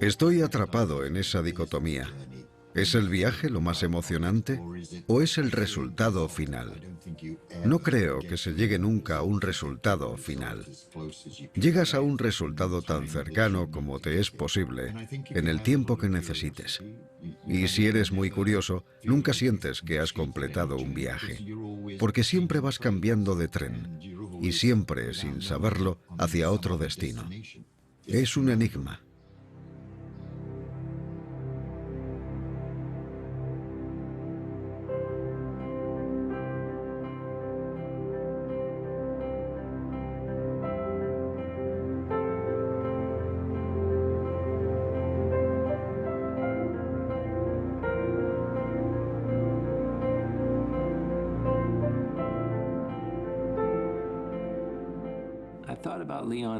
Estoy atrapado en esa dicotomía. ¿Es el viaje lo más emocionante o es el resultado final? No creo que se llegue nunca a un resultado final. Llegas a un resultado tan cercano como te es posible en el tiempo que necesites. Y si eres muy curioso, nunca sientes que has completado un viaje, porque siempre vas cambiando de tren y siempre, sin saberlo, hacia otro destino. Es un enigma.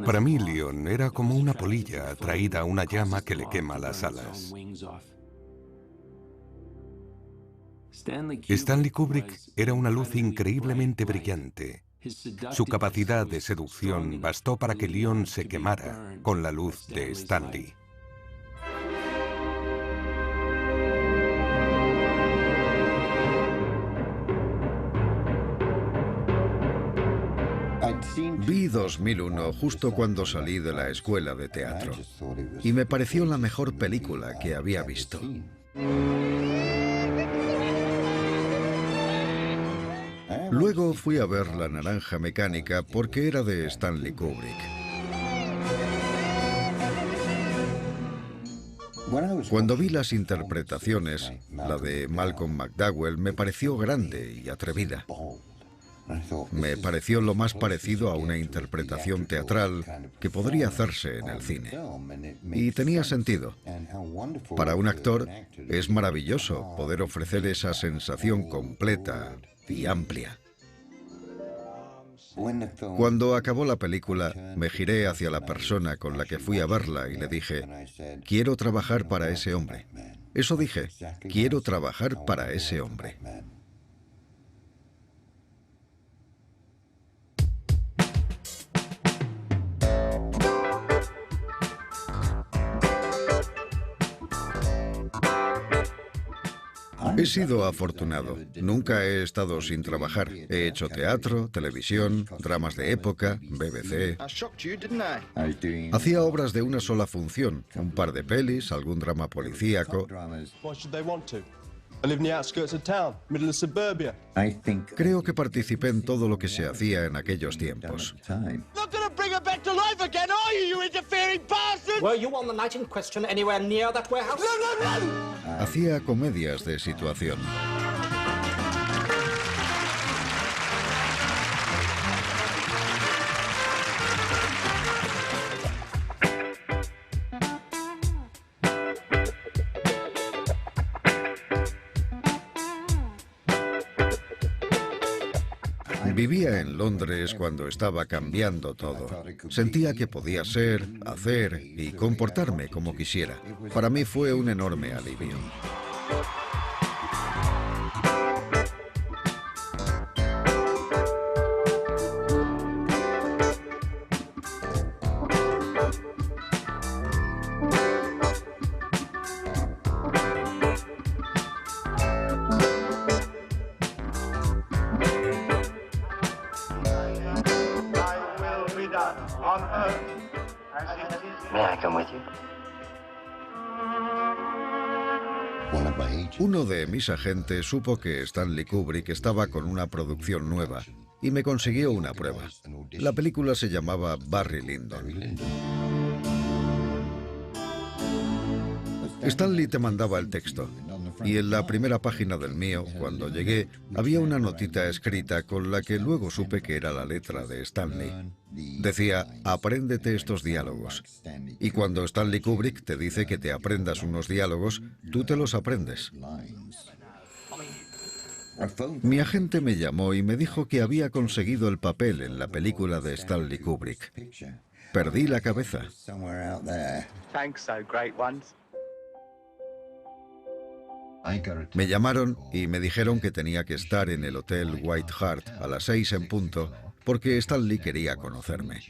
Para mí, Leon era como una polilla atraída a una llama que le quema las alas. Stanley Kubrick era una luz increíblemente brillante. Su capacidad de seducción bastó para que Leon se quemara con la luz de Stanley. Vi 2001 justo cuando salí de la escuela de teatro y me pareció la mejor película que había visto. Luego fui a ver La Naranja Mecánica porque era de Stanley Kubrick. Cuando vi las interpretaciones, la de Malcolm McDowell me pareció grande y atrevida. Me pareció lo más parecido a una interpretación teatral que podría hacerse en el cine. Y tenía sentido. Para un actor es maravilloso poder ofrecer esa sensación completa y amplia. Cuando acabó la película, me giré hacia la persona con la que fui a verla y le dije, quiero trabajar para ese hombre. Eso dije, quiero trabajar para ese hombre. He sido afortunado. Nunca he estado sin trabajar. He hecho teatro, televisión, dramas de época, BBC. Hacía obras de una sola función, un par de pelis, algún drama policíaco. Creo que participé en todo lo que se hacía en aquellos tiempos. Hacía comedias de situación. Vivía en Londres cuando estaba cambiando todo. Sentía que podía ser, hacer y comportarme como quisiera. Para mí fue un enorme alivio. Uno de mis agentes supo que Stanley Kubrick estaba con una producción nueva y me consiguió una prueba. La película se llamaba Barry Lyndon. Stanley te mandaba el texto y en la primera página del mío, cuando llegué, había una notita escrita con la que luego supe que era la letra de Stanley. Decía, apréndete estos diálogos. Y cuando Stanley Kubrick te dice que te aprendas unos diálogos, tú te los aprendes. Mi agente me llamó y me dijo que había conseguido el papel en la película de Stanley Kubrick. Perdí la cabeza. Me llamaron y me dijeron que tenía que estar en el Hotel White Hart a las 6 en punto porque Stan Lee quería conocerme.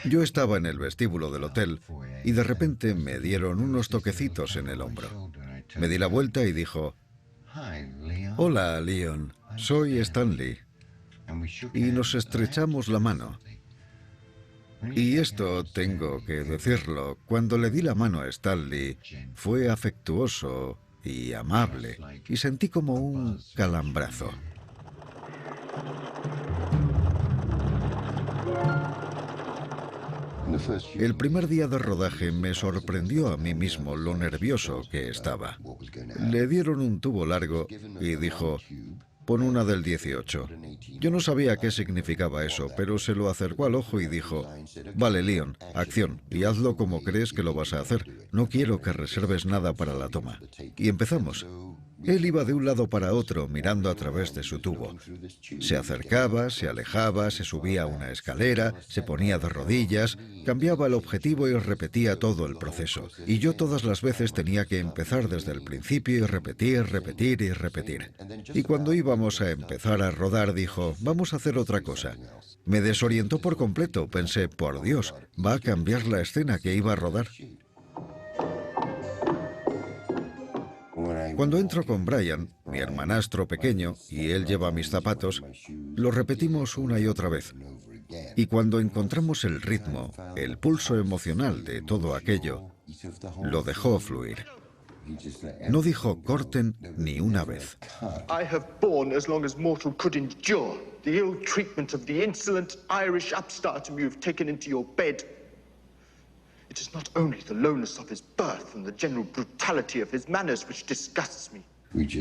Yo estaba en el vestíbulo del hotel y de repente me dieron unos toquecitos en el hombro. Me di la vuelta y dijo: «Hola, Leon, soy Stan Lee». Y nos estrechamos la mano. Y esto tengo que decirlo, cuando le di la mano a Stan Lee, fue afectuoso y amable, y sentí como un calambrazo. El primer día de rodaje me sorprendió a mí mismo lo nervioso que estaba. Le dieron un tubo largo y dijo: «Pon una del 18». Yo no sabía qué significaba eso, pero se lo acercó al ojo y dijo: «Vale, Leon, acción, y hazlo como crees que lo vas a hacer. No quiero que reserves nada para la toma». Y empezamos. Él iba de un lado para otro mirando a través de su tubo. Se acercaba, se alejaba, se subía a una escalera, se ponía de rodillas, cambiaba el objetivo y repetía todo el proceso. Y yo todas las veces tenía que empezar desde el principio y repetir, repetir y repetir. Y cuando íbamos a empezar a rodar dijo: «Vamos a hacer otra cosa». Me desorientó por completo. Pensé: «Por Dios, va a cambiar la escena que iba a rodar». Cuando entro con Brian, mi hermanastro pequeño, y él lleva mis zapatos, lo repetimos una y otra vez. Y cuando encontramos el ritmo, el pulso emocional de todo aquello, lo dejó fluir. No dijo corten ni una vez. I have borne as long as mortal could endure the ill treatment of the insolent Irish upstart whom you have taken into your bed. It is not only the lowness of his birth and the general brutality of his manners which disgusts me.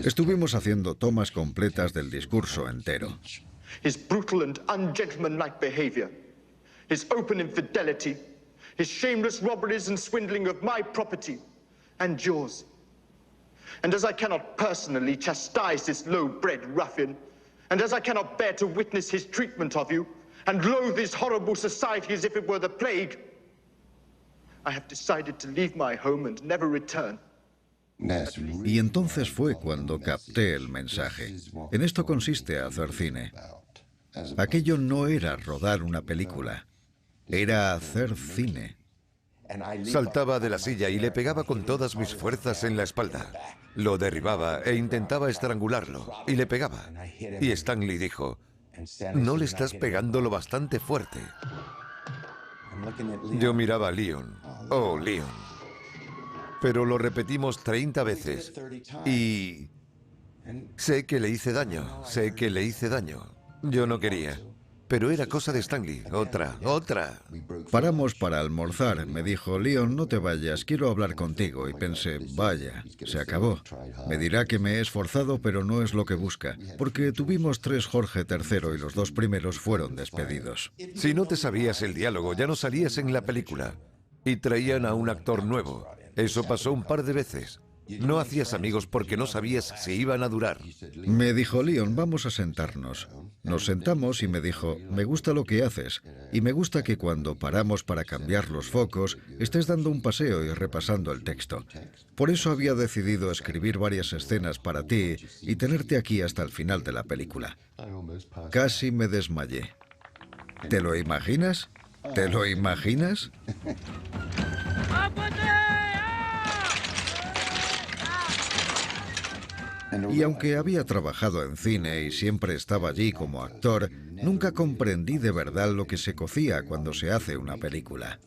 Estuvimos haciendo tomas completas del discurso entero. His brutal and ungentlemanlike behavior, his open infidelity, his shameless robberies and swindling of my property and yours. And as I cannot personally chastise this low-bred ruffian, and as I cannot bear to witness his treatment of you, and loathe his horrible society as if it were the plague, I have decided to leave my home and never return. Y entonces fue cuando capté el mensaje. En esto consiste hacer cine. Aquello no era rodar una película, era hacer cine. Saltaba de la silla y le pegaba con todas mis fuerzas en la espalda. Lo derribaba e intentaba estrangularlo, y le pegaba. Y Stan Lee dijo: «No le estás pegando lo bastante fuerte». Yo miraba a Leon. Oh, Leon. Pero lo repetimos 30 veces. Y sé que le hice daño, sé que le hice daño. Yo no quería. Pero era cosa de Stan Lee. Otra. Paramos para almorzar. Me dijo: «Leon, no te vayas, quiero hablar contigo». Y pensé: vaya, se acabó. Me dirá que me he esforzado, pero no es lo que busca. Porque tuvimos 3 Jorge III y los 2 primeros fueron despedidos. Si no te sabías el diálogo, ya no salías en la película. Y traían a un actor nuevo. Eso pasó un par de veces. No hacías amigos porque no sabías si iban a durar. Me dijo: «Leon, vamos a sentarnos». Nos sentamos y me dijo: «Me gusta lo que haces, y me gusta que cuando paramos para cambiar los focos, estés dando un paseo y repasando el texto. Por eso había decidido escribir varias escenas para ti y tenerte aquí hasta el final de la película». Casi me desmayé. ¿Te lo imaginas? ¿Te lo imaginas? Y aunque había trabajado en cine y siempre estaba allí como actor, nunca comprendí de verdad lo que se cocía cuando se hace una película.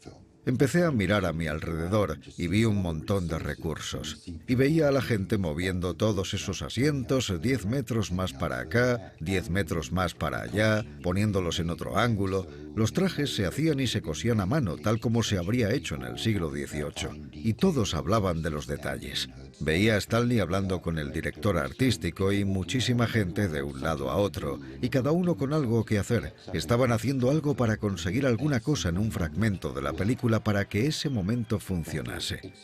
Empecé a mirar a mi alrededor y vi un montón de recursos. Y veía a la gente moviendo todos esos asientos 10 metros más para acá, 10 metros más para allá, poniéndolos en otro ángulo. Los trajes se hacían y se cosían a mano, tal como se habría hecho en el siglo XVIII. Y todos hablaban de los detalles. Veía a Stan Lee hablando con el director artístico y muchísima gente de un lado a otro, y cada uno con algo que hacer. Estaban haciendo algo para conseguir alguna cosa en un fragmento de la película para que ese momento funcionase.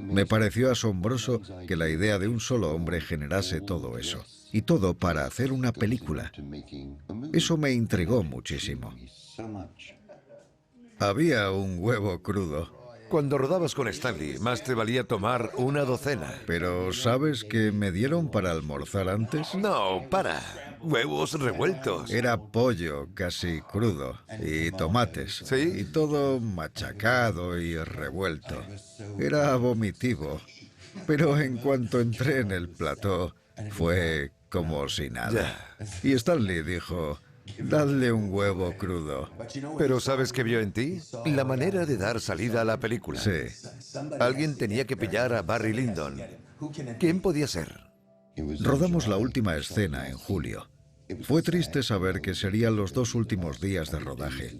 Me pareció asombroso que la idea de un solo hombre generase todo eso. Y todo para hacer una película. Eso me intrigó muchísimo. Había un huevo crudo. Cuando rodabas con Stan Lee, más te valía tomar una docena. Pero ¿sabes qué me dieron para almorzar antes? No, para. huevos revueltos. Era pollo casi crudo y tomates. ¿Sí? Y todo machacado y revuelto. Era vomitivo. Pero en cuanto entré en el plató, fue como si nada. Y Stanley dijo, dadle un huevo crudo. Pero ¿sabes qué vio en ti? La manera de dar salida a la película. Sí. Alguien tenía que pillar a Barry Lyndon. ¿Quién podía ser? Rodamos la última escena en julio. Fue triste saber que serían los 2 últimos días de rodaje.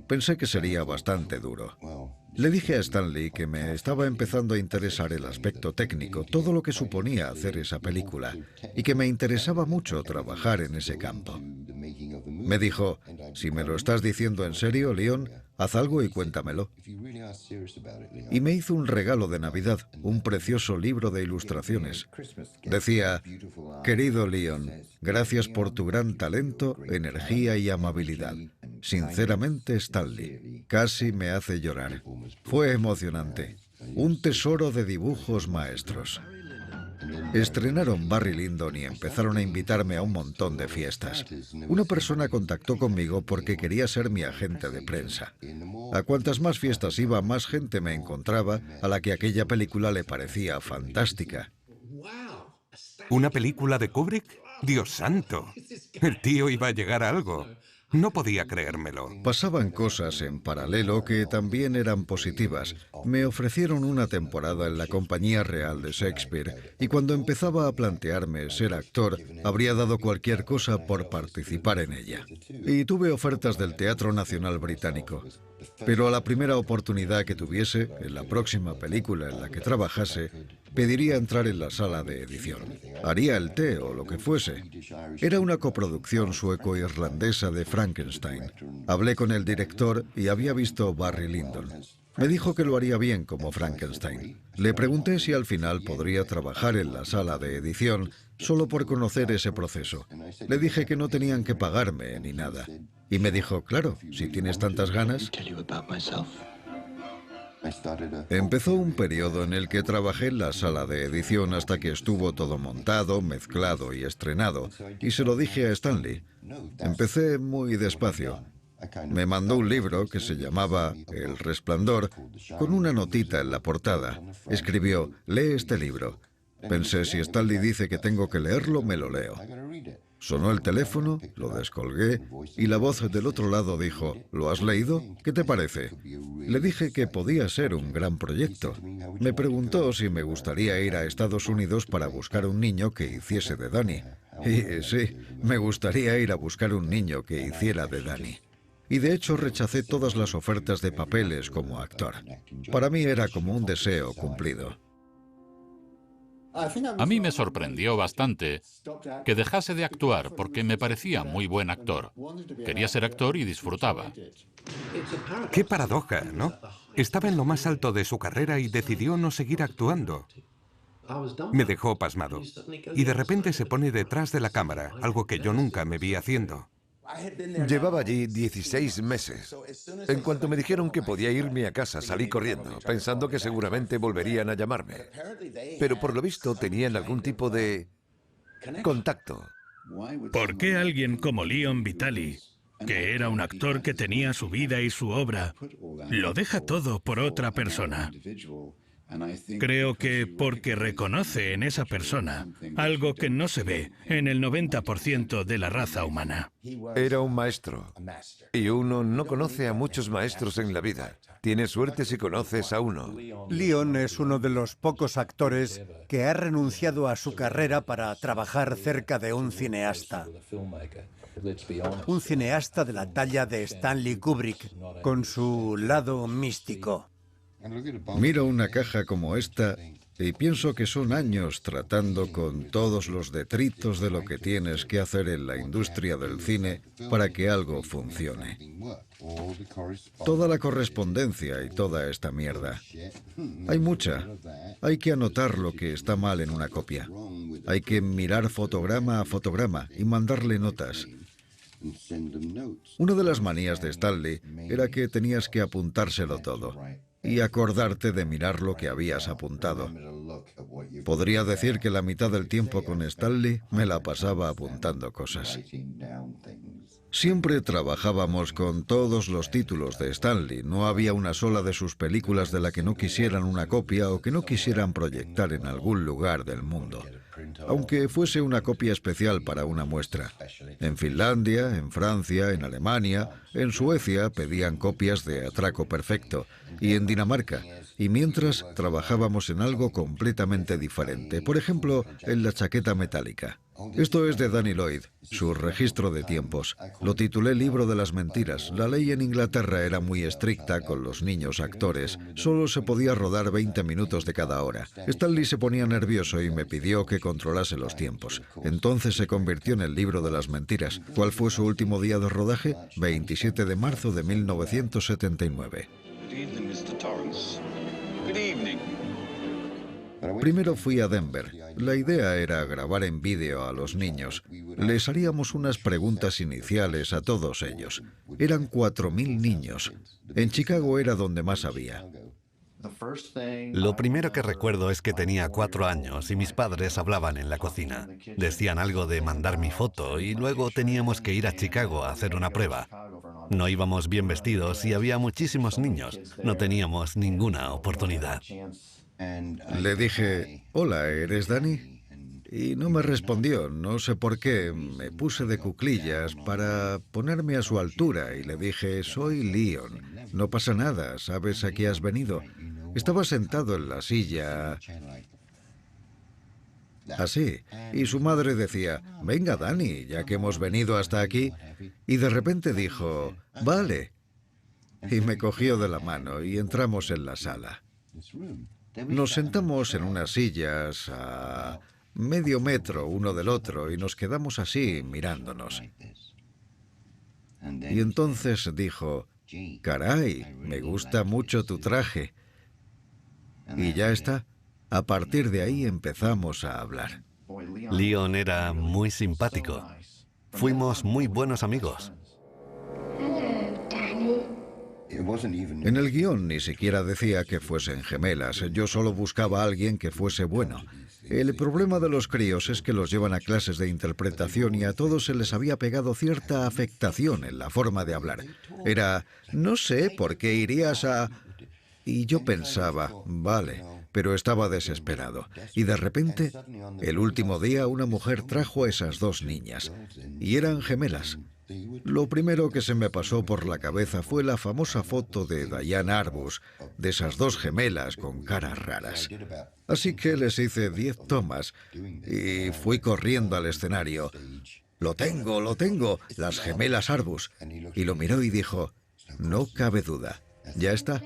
Pensé que sería bastante duro. Le dije a Stanley que me estaba empezando a interesar el aspecto técnico, todo lo que suponía hacer esa película, y que me interesaba mucho trabajar en ese campo. Me dijo, si me lo estás diciendo en serio, Leon, haz algo y cuéntamelo. Y me hizo un regalo de Navidad, un precioso libro de ilustraciones. Decía, querido Leon, gracias por tu gran talento, energía y amabilidad. Sinceramente, Stanley, casi me hace llorar. Fue emocionante. Un tesoro de dibujos maestros. Estrenaron Barry Lyndon y empezaron a invitarme a un montón de fiestas. Una persona contactó conmigo porque quería ser mi agente de prensa. A cuantas más fiestas iba, más gente me encontraba a la que aquella película le parecía fantástica. ¿Una película de Kubrick? ¡Dios santo! El tío iba a llegar a algo. No podía creérmelo. Pasaban cosas en paralelo que también eran positivas. Me ofrecieron una temporada en la Compañía Real de Shakespeare y cuando empezaba a plantearme ser actor, habría dado cualquier cosa por participar en ella. Y tuve ofertas del Teatro Nacional Británico. Pero a la primera oportunidad que tuviese, en la próxima película en la que trabajase, pediría entrar en la sala de edición. Haría el té o lo que fuese. Era una coproducción sueco-irlandesa de Frankenstein. Hablé con el director y había visto Barry Lyndon. Me dijo que lo haría bien como Frankenstein. Le pregunté si al final podría trabajar en la sala de edición solo por conocer ese proceso. Le dije que no tenían que pagarme ni nada. Y me dijo, claro, si tienes tantas ganas. Empezó un periodo en el que trabajé en la sala de edición hasta que estuvo todo montado, mezclado y estrenado. Y se lo dije a Stanley. Empecé muy despacio. Me mandó un libro que se llamaba El Resplandor, con una notita en la portada. Escribió, lee este libro. Pensé, si Stanley dice que tengo que leerlo, me lo leo. Sonó el teléfono, lo descolgué y la voz del otro lado dijo, ¿lo has leído? ¿Qué te parece? Le dije que podía ser un gran proyecto. Me preguntó si me gustaría ir a Estados Unidos para buscar un niño que hiciese de Danny. Y sí, me gustaría ir a buscar un niño que hiciera de Danny. Y de hecho rechacé todas las ofertas de papeles como actor. Para mí era como un deseo cumplido. A mí me sorprendió bastante que dejase de actuar porque me parecía muy buen actor. Quería ser actor y disfrutaba. ¡Qué paradoja!, ¿no? Estaba en lo más alto de su carrera y decidió no seguir actuando. Me dejó pasmado. Y de repente se pone detrás de la cámara, algo que yo nunca me vi haciendo. Llevaba allí 16 meses. En cuanto me dijeron que podía irme a casa, salí corriendo, pensando que seguramente volverían a llamarme. Pero por lo visto tenían algún tipo de contacto. ¿Por qué alguien como Leon Vitali, que era un actor que tenía su vida y su obra, lo deja todo por otra persona? Creo que porque reconoce en esa persona algo que no se ve en el 90% de la raza humana. Era un maestro. Y uno no conoce a muchos maestros en la vida. Tienes suerte si conoces a uno. Leon es uno de los pocos actores que ha renunciado a su carrera para trabajar cerca de un cineasta. Un cineasta de la talla de Stanley Kubrick, con su lado místico. Miro una caja como esta y pienso que son años tratando con todos los detritos de lo que tienes que hacer en la industria del cine para que algo funcione. Toda la correspondencia y toda esta mierda. Hay mucha. Hay que anotar lo que está mal en una copia. Hay que mirar fotograma a fotograma y mandarle notas. Una de las manías de Stanley era que tenías que apuntárselo todo y acordarte de mirar lo que habías apuntado. Podría decir que la mitad del tiempo con Stanley me la pasaba apuntando cosas. Siempre trabajábamos con todos los títulos de Stanley. No había una sola de sus películas de la que no quisieran una copia o que no quisieran proyectar en algún lugar del mundo, aunque fuese una copia especial para una muestra. En Finlandia, en Francia, en Alemania, en Suecia pedían copias de Atraco Perfecto y en Dinamarca. Y mientras trabajábamos en algo completamente diferente, por ejemplo, en la chaqueta metálica. Esto es de Danny Lloyd, su registro de tiempos. Lo titulé Libro de las Mentiras. La ley en Inglaterra era muy estricta con los niños actores. Solo se podía rodar 20 minutos de cada hora. Stanley se ponía nervioso y me pidió que controlase los tiempos. Entonces se convirtió en el Libro de las Mentiras. ¿Cuál fue su último día de rodaje? 27 de marzo de 1979. Primero fui a Denver. La idea era grabar en vídeo a los niños. Les haríamos unas preguntas iniciales a todos ellos. Eran 4.000 niños. En Chicago era donde más había. Lo primero que recuerdo es que tenía 4 años y mis padres hablaban en la cocina. Decían algo de mandar mi foto y luego teníamos que ir a Chicago a hacer una prueba. No íbamos bien vestidos y había muchísimos niños. No teníamos ninguna oportunidad. Le dije, hola, ¿eres Danny? Y no me respondió, no sé por qué. Me puse de cuclillas para ponerme a su altura y le dije, soy Leon. No pasa nada, ¿sabes a qué has venido? Estaba sentado en la silla, así, y su madre decía, venga Danny, ya que hemos venido hasta aquí. Y de repente dijo, vale. Y me cogió de la mano y entramos en la sala. Nos sentamos en unas sillas a medio metro uno del otro y nos quedamos así mirándonos. Y entonces dijo, caray, me gusta mucho tu traje. Y ya está. A partir de ahí empezamos a hablar. Leon era muy simpático. Fuimos muy buenos amigos. En el guión ni siquiera decía que fuesen gemelas. Yo solo buscaba a alguien que fuese bueno. El problema de los críos es que los llevan a clases de interpretación y a todos se les había pegado cierta afectación en la forma de hablar. Era, no sé por qué irías a... Y yo pensaba, vale, pero estaba desesperado. Y de repente, el último día, una mujer trajo a esas 2 niñas. Y eran gemelas. Lo primero que se me pasó por la cabeza fue la famosa foto de Diane Arbus, de esas 2 gemelas con caras raras. Así que les hice 10 tomas y fui corriendo al escenario. Lo tengo, las gemelas Arbus. Y lo miró y dijo, no cabe duda, ya está.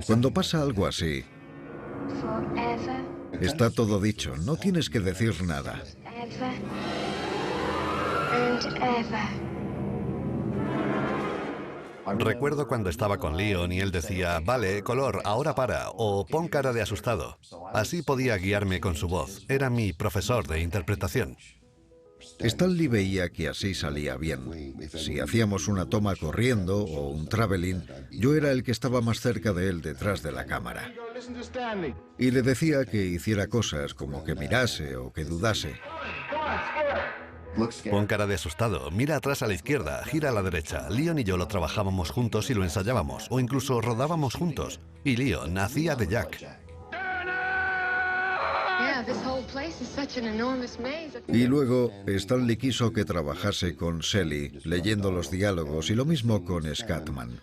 Cuando pasa algo así, está todo dicho, no tienes que decir nada. Recuerdo cuando estaba con Leon y él decía, vale, color, ahora para, o pon cara de asustado. Así podía guiarme con su voz. Era mi profesor de interpretación. Stanley veía que así salía bien. Si hacíamos una toma corriendo o un traveling, yo era el que estaba más cerca de él detrás de la cámara. Y le decía que hiciera cosas como que mirase o que dudase. Pon cara de asustado, mira atrás a la izquierda, gira a la derecha. Leon y yo lo trabajábamos juntos y lo ensayábamos, o incluso rodábamos juntos. Y Leon hacía de Jack. Y luego, Stanley quiso que trabajase con Shelley, leyendo los diálogos, y lo mismo con Scatman.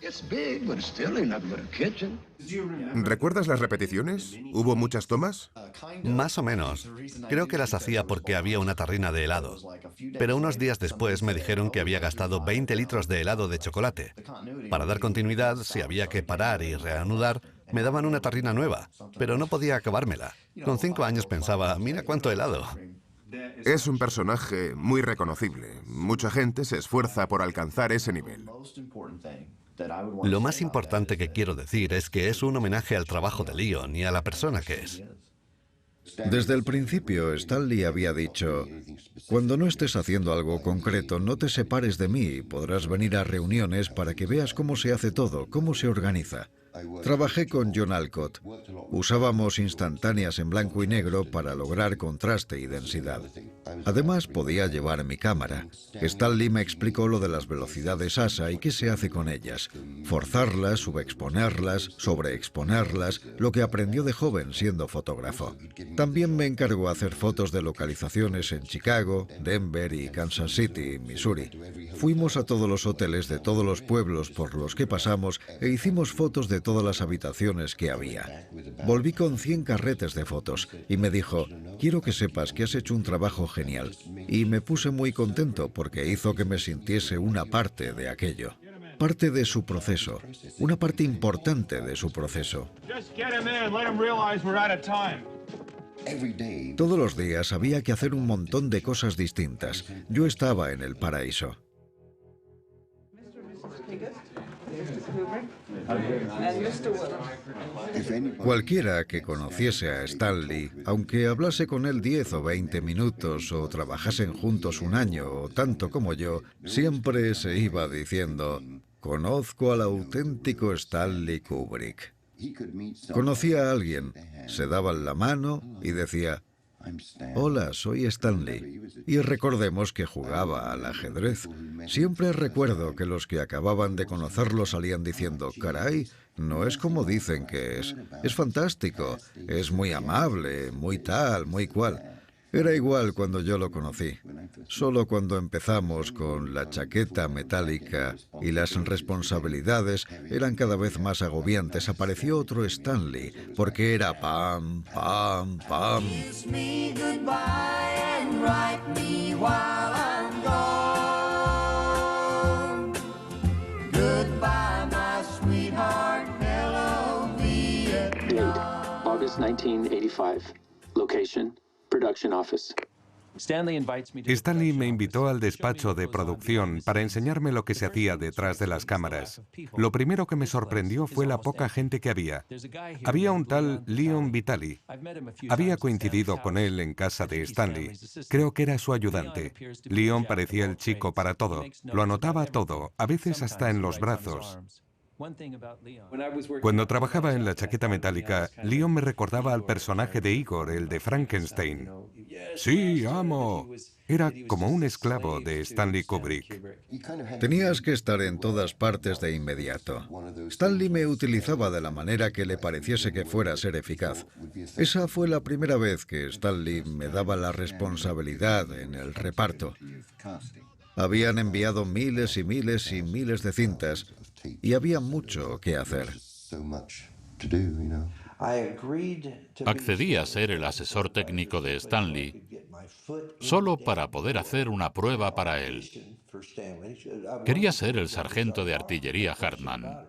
¿Recuerdas las repeticiones? ¿Hubo muchas tomas? Más o menos. Creo que las hacía porque había una tarrina de helado. Pero unos días después me dijeron que había gastado 20 litros de helado de chocolate. Para dar continuidad, si había que parar y reanudar, me daban una tarrina nueva, pero no podía acabármela. Con 5 años pensaba, mira cuánto helado. Es un personaje muy reconocible. Mucha gente se esfuerza por alcanzar ese nivel. Lo más importante que quiero decir es que es un homenaje al trabajo de Leon y a la persona que es. Desde el principio, Stanley había dicho, cuando no estés haciendo algo concreto, no te separes de mí, podrás venir a reuniones para que veas cómo se hace todo, cómo se organiza. Trabajé con John Alcott. Usábamos instantáneas en blanco y negro para lograr contraste y densidad. Además, podía llevar mi cámara. Stan Lee me explicó lo de las velocidades ASA y qué se hace con ellas. Forzarlas, subexponerlas, sobreexponerlas, lo que aprendió de joven siendo fotógrafo. También me encargó hacer fotos de localizaciones en Chicago, Denver y Kansas City, Missouri. Fuimos a todos los hoteles de todos los pueblos por los que pasamos e hicimos fotos de todas las habitaciones que había. Volví con 100 carretes de fotos y me dijo: quiero que sepas que has hecho un trabajo genial. Y me puse muy contento porque hizo que me sintiese una parte de aquello. Parte de su proceso, una parte importante de su proceso. Todos los días había que hacer un montón de cosas distintas. Yo estaba en el paraíso. Cualquiera que conociese a Stan Lee, aunque hablase con él 10 o 20 minutos o trabajasen juntos un año o tanto como yo, siempre se iba diciendo: conozco al auténtico Stanley Kubrick. Conocía a alguien, se daban la mano y decía: hola, soy Stanley. Y recordemos que jugaba al ajedrez. Siempre recuerdo que los que acababan de conocerlo salían diciendo: caray, no es como dicen que es. Es fantástico, es muy amable, muy tal, muy cual. Era igual cuando yo lo conocí. Solo cuando empezamos con la chaqueta metálica y las responsabilidades eran cada vez más agobiantes, apareció otro Stanley, porque era pam, pam, pam. Date, August 1985. Location, Production Office. Stanley me invitó al despacho de producción para enseñarme lo que se hacía detrás de las cámaras. Lo primero que me sorprendió fue la poca gente que había. Había un tal Leon Vitali. Había coincidido con él en casa de Stanley. Creo que era su ayudante. Leon parecía el chico para todo. Lo anotaba todo, a veces hasta en los brazos. Cuando trabajaba en la chaqueta metálica, Leon me recordaba al personaje de Igor, el de Frankenstein. ¡Sí, amo! Era como un esclavo de Stanley Kubrick. Tenías que estar en todas partes de inmediato. Stanley me utilizaba de la manera que le pareciese que fuera a ser eficaz. Esa fue la primera vez que Stanley me daba la responsabilidad en el reparto. Habían enviado miles y miles y miles de cintas y había mucho que hacer. Accedí a ser el asesor técnico de Stanley solo para poder hacer una prueba para él. Quería ser el sargento de artillería Hartman.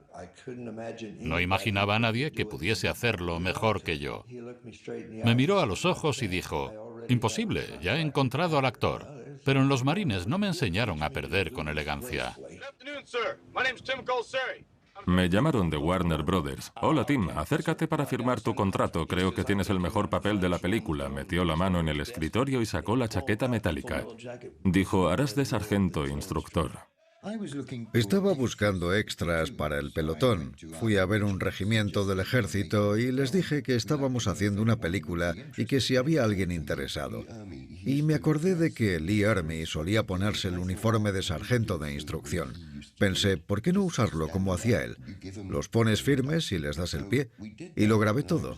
No imaginaba a nadie que pudiese hacerlo mejor que yo. Me miró a los ojos y dijo: imposible, ya he encontrado al actor. Pero en los Marines no me enseñaron a perder con elegancia. Me llamaron de Warner Brothers. Hola, Tim, acércate para firmar tu contrato. Creo que tienes el mejor papel de la película. Metió la mano en el escritorio y sacó la chaqueta metálica. Dijo: harás de sargento instructor. Estaba buscando extras para el pelotón. Fui a ver un regimiento del ejército y les dije que estábamos haciendo una película y que si había alguien interesado. Y me acordé de que Lee Ermey solía ponerse el uniforme de sargento de instrucción. Pensé, ¿por qué no usarlo como hacía él? Los pones firmes y les das el pie. Y lo grabé todo.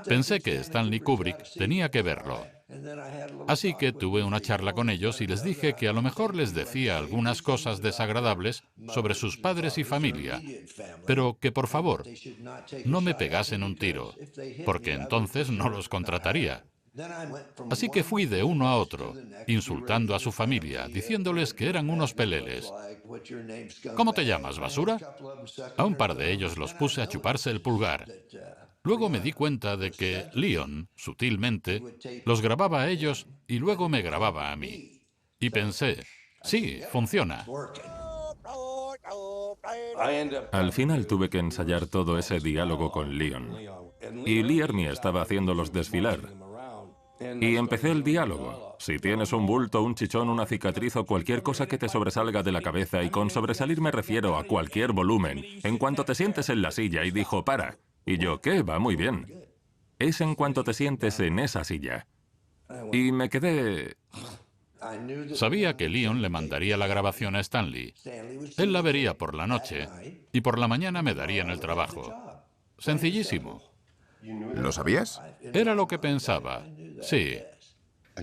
Pensé que Stanley Kubrick tenía que verlo. Así que tuve una charla con ellos y les dije que a lo mejor les decía algunas cosas desagradables sobre sus padres y familia, pero que por favor no me pegasen un tiro, porque entonces no los contrataría. Así que fui de uno a otro, insultando a su familia, diciéndoles que eran unos peleles. ¿Cómo te llamas, basura? A un par de ellos los puse a chuparse el pulgar. Luego me di cuenta de que Leon, sutilmente, los grababa a ellos y luego me grababa a mí. Y pensé, sí, funciona. Al final tuve que ensayar todo ese diálogo con Leon. Y Lee Ermey estaba haciéndolos desfilar. Y empecé el diálogo. Si tienes un bulto, un chichón, una cicatriz o cualquier cosa que te sobresalga de la cabeza, y con sobresalir me refiero a cualquier volumen, en cuanto te sientes en la silla, y dijo, para. Y yo, ¿qué? Va muy bien. Es en cuanto te sientes en esa silla. Y me quedé... Sabía que Leon le mandaría la grabación a Stanley. Él la vería por la noche y por la mañana me darían el trabajo. Sencillísimo. ¿Lo sabías? Era lo que pensaba. Sí.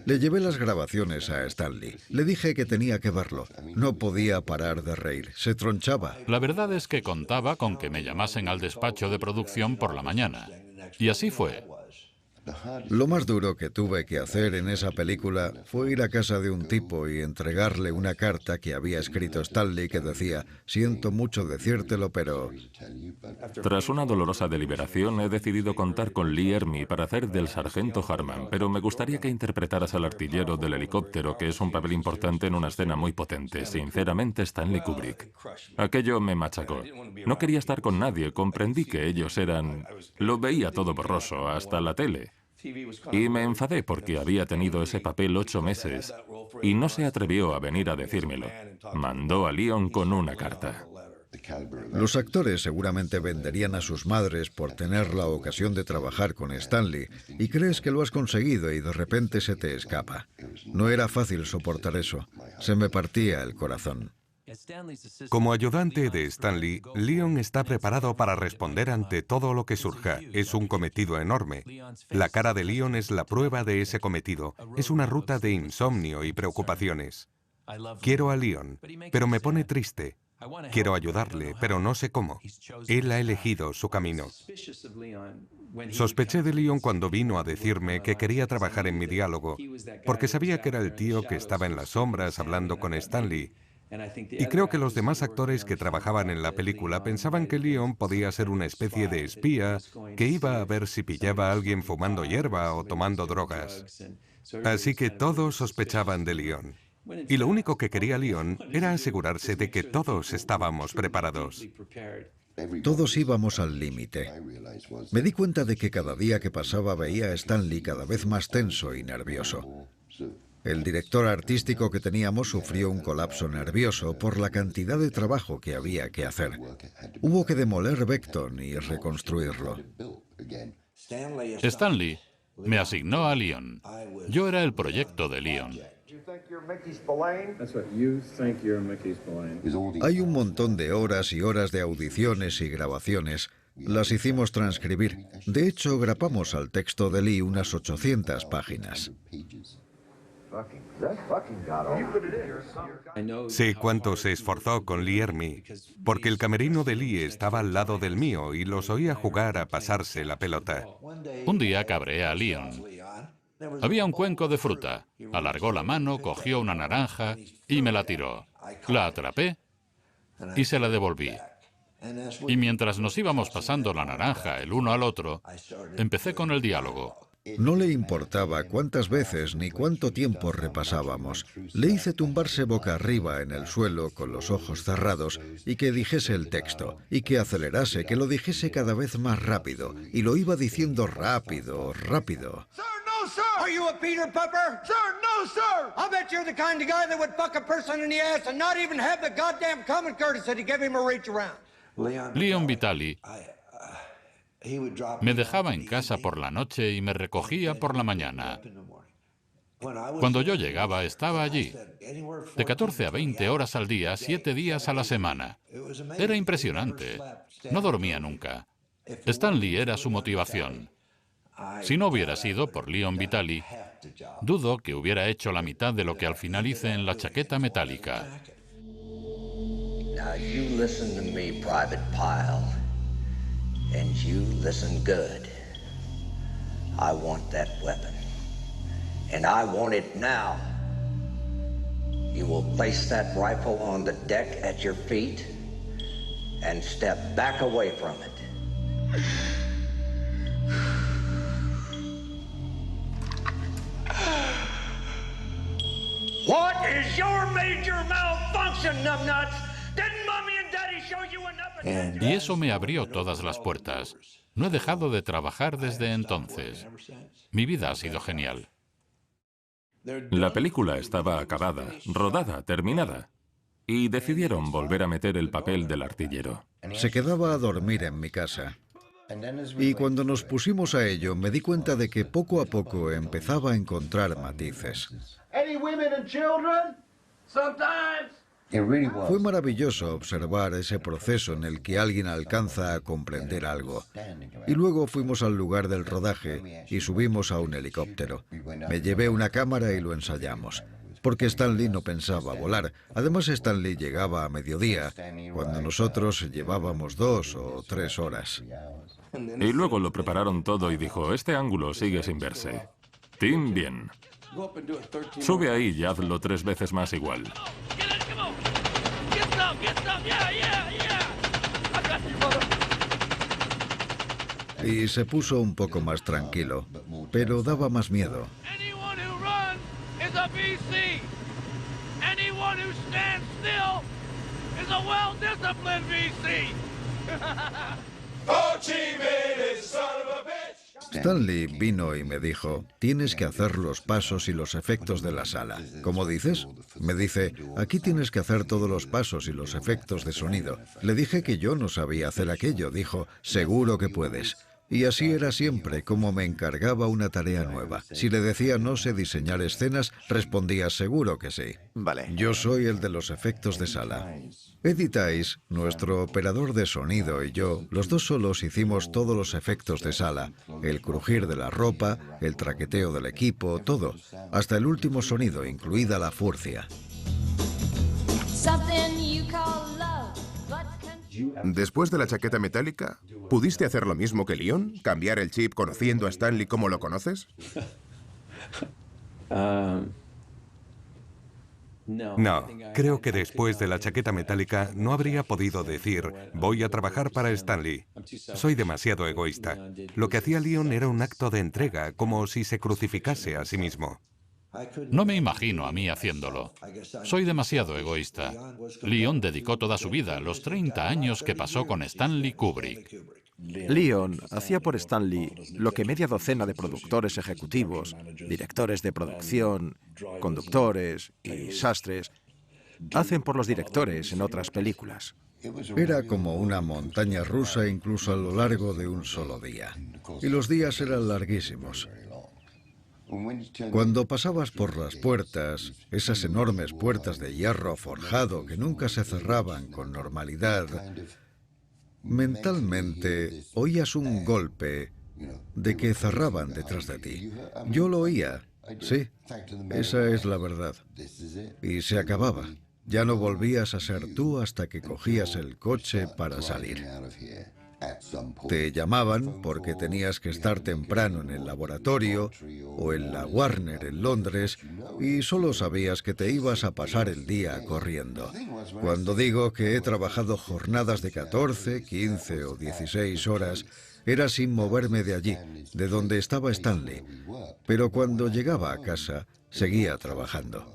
Le llevé las grabaciones a Stanley. Le dije que tenía que verlo. No podía parar de reír. Se tronchaba. La verdad es que contaba con que me llamasen al despacho de producción por la mañana. Y así fue. Lo más duro que tuve que hacer en esa película fue ir a casa de un tipo y entregarle una carta que había escrito Stanley que decía: siento mucho decírtelo, pero... Tras una dolorosa deliberación, he decidido contar con Lee Ermey para hacer del sargento Harman, pero me gustaría que interpretaras al artillero del helicóptero, que es un papel importante en una escena muy potente. Sinceramente, Stanley Kubrick. Aquello me machacó. No quería estar con nadie, comprendí que ellos eran... Lo veía todo borroso, hasta la tele. Y me enfadé porque había tenido ese papel 8 meses y no se atrevió a venir a decírmelo. Mandó a Leon con una carta. Los actores seguramente venderían a sus madres por tener la ocasión de trabajar con Stanley y crees que lo has conseguido y de repente se te escapa. No era fácil soportar eso. Se me partía el corazón. Como ayudante de Stanley, Leon está preparado para responder ante todo lo que surja. Es un cometido enorme. La cara de Leon es la prueba de ese cometido. Es una ruta de insomnio y preocupaciones. Quiero a Leon, pero me pone triste. Quiero ayudarle, pero no sé cómo. Él ha elegido su camino. Sospeché de Leon cuando vino a decirme que quería trabajar en mi diálogo, porque sabía que era el tío que estaba en las sombras hablando con Stanley. Y creo que los demás actores que trabajaban en la película pensaban que Leon podía ser una especie de espía que iba a ver si pillaba a alguien fumando hierba o tomando drogas. Así que todos sospechaban de Leon. Y lo único que quería Leon era asegurarse de que todos estábamos preparados. Todos íbamos al límite. Me di cuenta de que cada día que pasaba veía a Stanley cada vez más tenso y nervioso. El director artístico que teníamos sufrió un colapso nervioso por la cantidad de trabajo que había que hacer. Hubo que demoler Beckton y reconstruirlo. Stanley me asignó a Leon. Yo era el proyecto de Leon. Hay un montón de horas y horas de audiciones y grabaciones. Las hicimos transcribir. De hecho, grapamos al texto de Lee unas 800 páginas. Sé cuánto se esforzó con Lee Ermey, porque el camerino de Lee estaba al lado del mío y los oía jugar a pasarse la pelota. Un día cabreé a Leon. Había un cuenco de fruta. Alargó la mano, cogió una naranja y me la tiró. La atrapé y se la devolví. Y mientras nos íbamos pasando la naranja el uno al otro, empecé con el diálogo. No le importaba cuántas veces ni cuánto tiempo repasábamos. Le hice tumbarse boca arriba en el suelo con los ojos cerrados y que dijese el texto, y que acelerase, que lo dijese cada vez más rápido, y lo iba diciendo rápido, rápido. Are you a Peter Pupper? Sir, no, sir! I bet you're the kind of guy that would fuck a person in the ass and not even have the goddamn common courtesy to give him a reach around. Leon Vitali me dejaba en casa por la noche y me recogía por la mañana. Cuando yo llegaba, estaba allí, de 14 a 20 horas al día, 7 días a la semana. Era impresionante. No dormía nunca. Stanley era su motivación. Si no hubiera sido por Leon Vitali, dudo que hubiera hecho la mitad de lo que al final hice en La chaqueta metálica. Now you listen to me, Private Pyle, and you listen good. I want that weapon, and I want it now. You will place that rifle on the deck at your feet and step back away from it. What is your major malfunction, numbnuts? Didn't Mommy and Daddy show you enough? Y eso me abrió todas las puertas. No he dejado de trabajar desde entonces. Mi vida ha sido genial. La película estaba acabada, rodada, terminada. Y decidieron volver a meter el papel del artillero. Se quedaba a dormir en mi casa. Y cuando nos pusimos a ello, me di cuenta de que poco a poco empezaba a encontrar matices. Fue maravilloso observar ese proceso en el que alguien alcanza a comprender algo. Y luego fuimos al lugar del rodaje y subimos a un helicóptero. Me llevé una cámara y lo ensayamos. Porque Stan Lee no pensaba volar. Además, Stan Lee llegaba a mediodía, cuando nosotros llevábamos 2 o 3 horas. Y luego lo prepararon todo y dijo, este ángulo sigue sin verse. Tim, bien. Sube ahí y hazlo 3 veces más igual. Y se puso un poco más tranquilo, pero daba más miedo. Stanley vino y me dijo, tienes que hacer los pasos y los efectos de la sala. ¿Cómo dices? Me dice, aquí tienes que hacer todos los pasos y los efectos de sonido. Le dije que yo no sabía hacer aquello. Dijo, seguro que puedes. Y así era siempre, como me encargaba una tarea nueva. Si le decía no sé diseñar escenas, respondía seguro que sí. Vale. Yo soy el de los efectos de sala. Eddie Tice, nuestro operador de sonido, y yo, los dos solos hicimos todos los efectos de sala. El crujir de la ropa, el traqueteo del equipo, todo. Hasta el último sonido, incluida la furcia. Después de la chaqueta metálica, ¿pudiste hacer lo mismo que Leon? ¿Cambiar el chip conociendo a Stanley como lo conoces? No, creo que después de la chaqueta metálica no habría podido decir, voy a trabajar para Stanley. Soy demasiado egoísta. Lo que hacía Leon era un acto de entrega, como si se crucificase a sí mismo. No me imagino a mí haciéndolo. Soy demasiado egoísta. Leon dedicó toda su vida, los 30 años que pasó con Stanley Kubrick. Leon hacía por Stanley lo que media docena de productores ejecutivos, directores de producción, conductores y sastres hacen por los directores en otras películas. Era como una montaña rusa incluso a lo largo de un solo día. Y los días eran larguísimos. Cuando pasabas por las puertas, esas enormes puertas de hierro forjado que nunca se cerraban con normalidad, mentalmente oías un golpe de que cerraban detrás de ti. Yo lo oía, sí, esa es la verdad. Y se acababa. Ya no volvías a ser tú hasta que cogías el coche para salir. Te llamaban porque tenías que estar temprano en el laboratorio o en la Warner en Londres y solo sabías que te ibas a pasar el día corriendo. Cuando digo que he trabajado jornadas de 14, 15 o 16 horas, era sin moverme de allí, de donde estaba Stanley. Pero cuando llegaba a casa, seguía trabajando.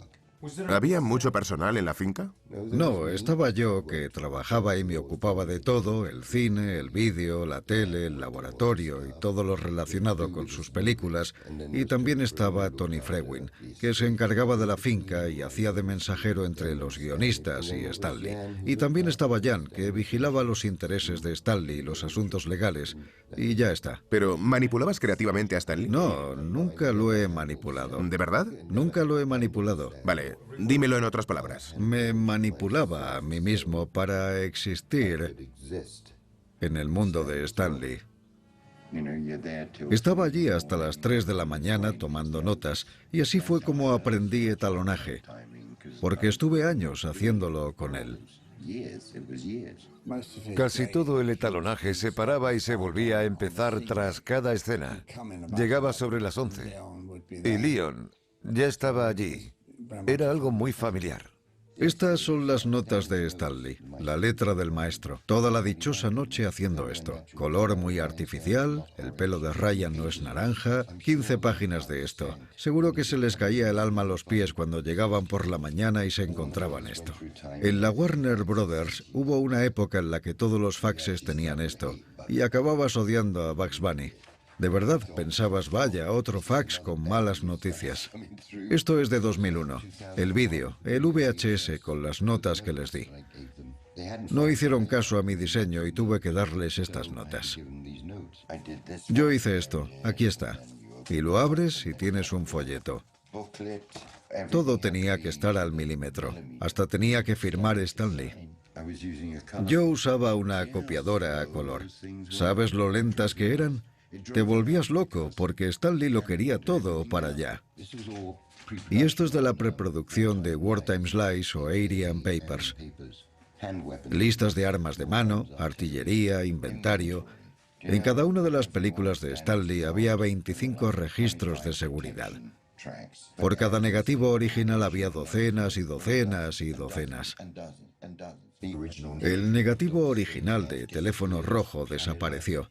¿Había mucho personal en la finca? No, estaba yo que trabajaba y me ocupaba de todo, el cine, el vídeo, la tele, el laboratorio y todo lo relacionado con sus películas. Y también estaba Tony Frewin, que se encargaba de la finca y hacía de mensajero entre los guionistas y Stanley. Y también estaba Jan, que vigilaba los intereses de Stanley y los asuntos legales. Y ya está. ¿Pero manipulabas creativamente a Stanley? No, nunca lo he manipulado. ¿De verdad? Nunca lo he manipulado. Vale, dímelo en otras palabras. Me manipulaba a mí mismo para existir en el mundo de Stanley. Estaba allí hasta las 3 de la mañana tomando notas y así fue como aprendí etalonaje, porque estuve años haciéndolo con él. Casi todo el etalonaje se paraba y se volvía a empezar tras cada escena. Llegaba sobre las 11 y Leon ya estaba allí. Era algo muy familiar. Estas son las notas de Stanley, la letra del maestro. Toda la dichosa noche haciendo esto. Color muy artificial, el pelo de Ryan no es naranja, 15 páginas de esto. Seguro que se les caía el alma a los pies cuando llegaban por la mañana y se encontraban esto. En la Warner Brothers hubo una época en la que todos los faxes tenían esto, y acababas odiando a Bugs Bunny. De verdad pensabas, vaya, otro fax con malas noticias. Esto es de 2001. El vídeo, el VHS con las notas que les di. No hicieron caso a mi diseño y tuve que darles estas notas. Yo hice esto, aquí está. Y lo abres y tienes un folleto. Todo tenía que estar al milímetro. Hasta tenía que firmar Stanley. Yo usaba una copiadora a color. ¿Sabes lo lentas que eran? Te volvías loco porque Stanley lo quería todo para allá. Y esto es de la preproducción de Wartime Slice o Ariane Papers. Listas de armas de mano, artillería, inventario. En cada una de las películas de Stanley había 25 registros de seguridad. Por cada negativo original había docenas y docenas y docenas. El negativo original de Teléfono Rojo desapareció.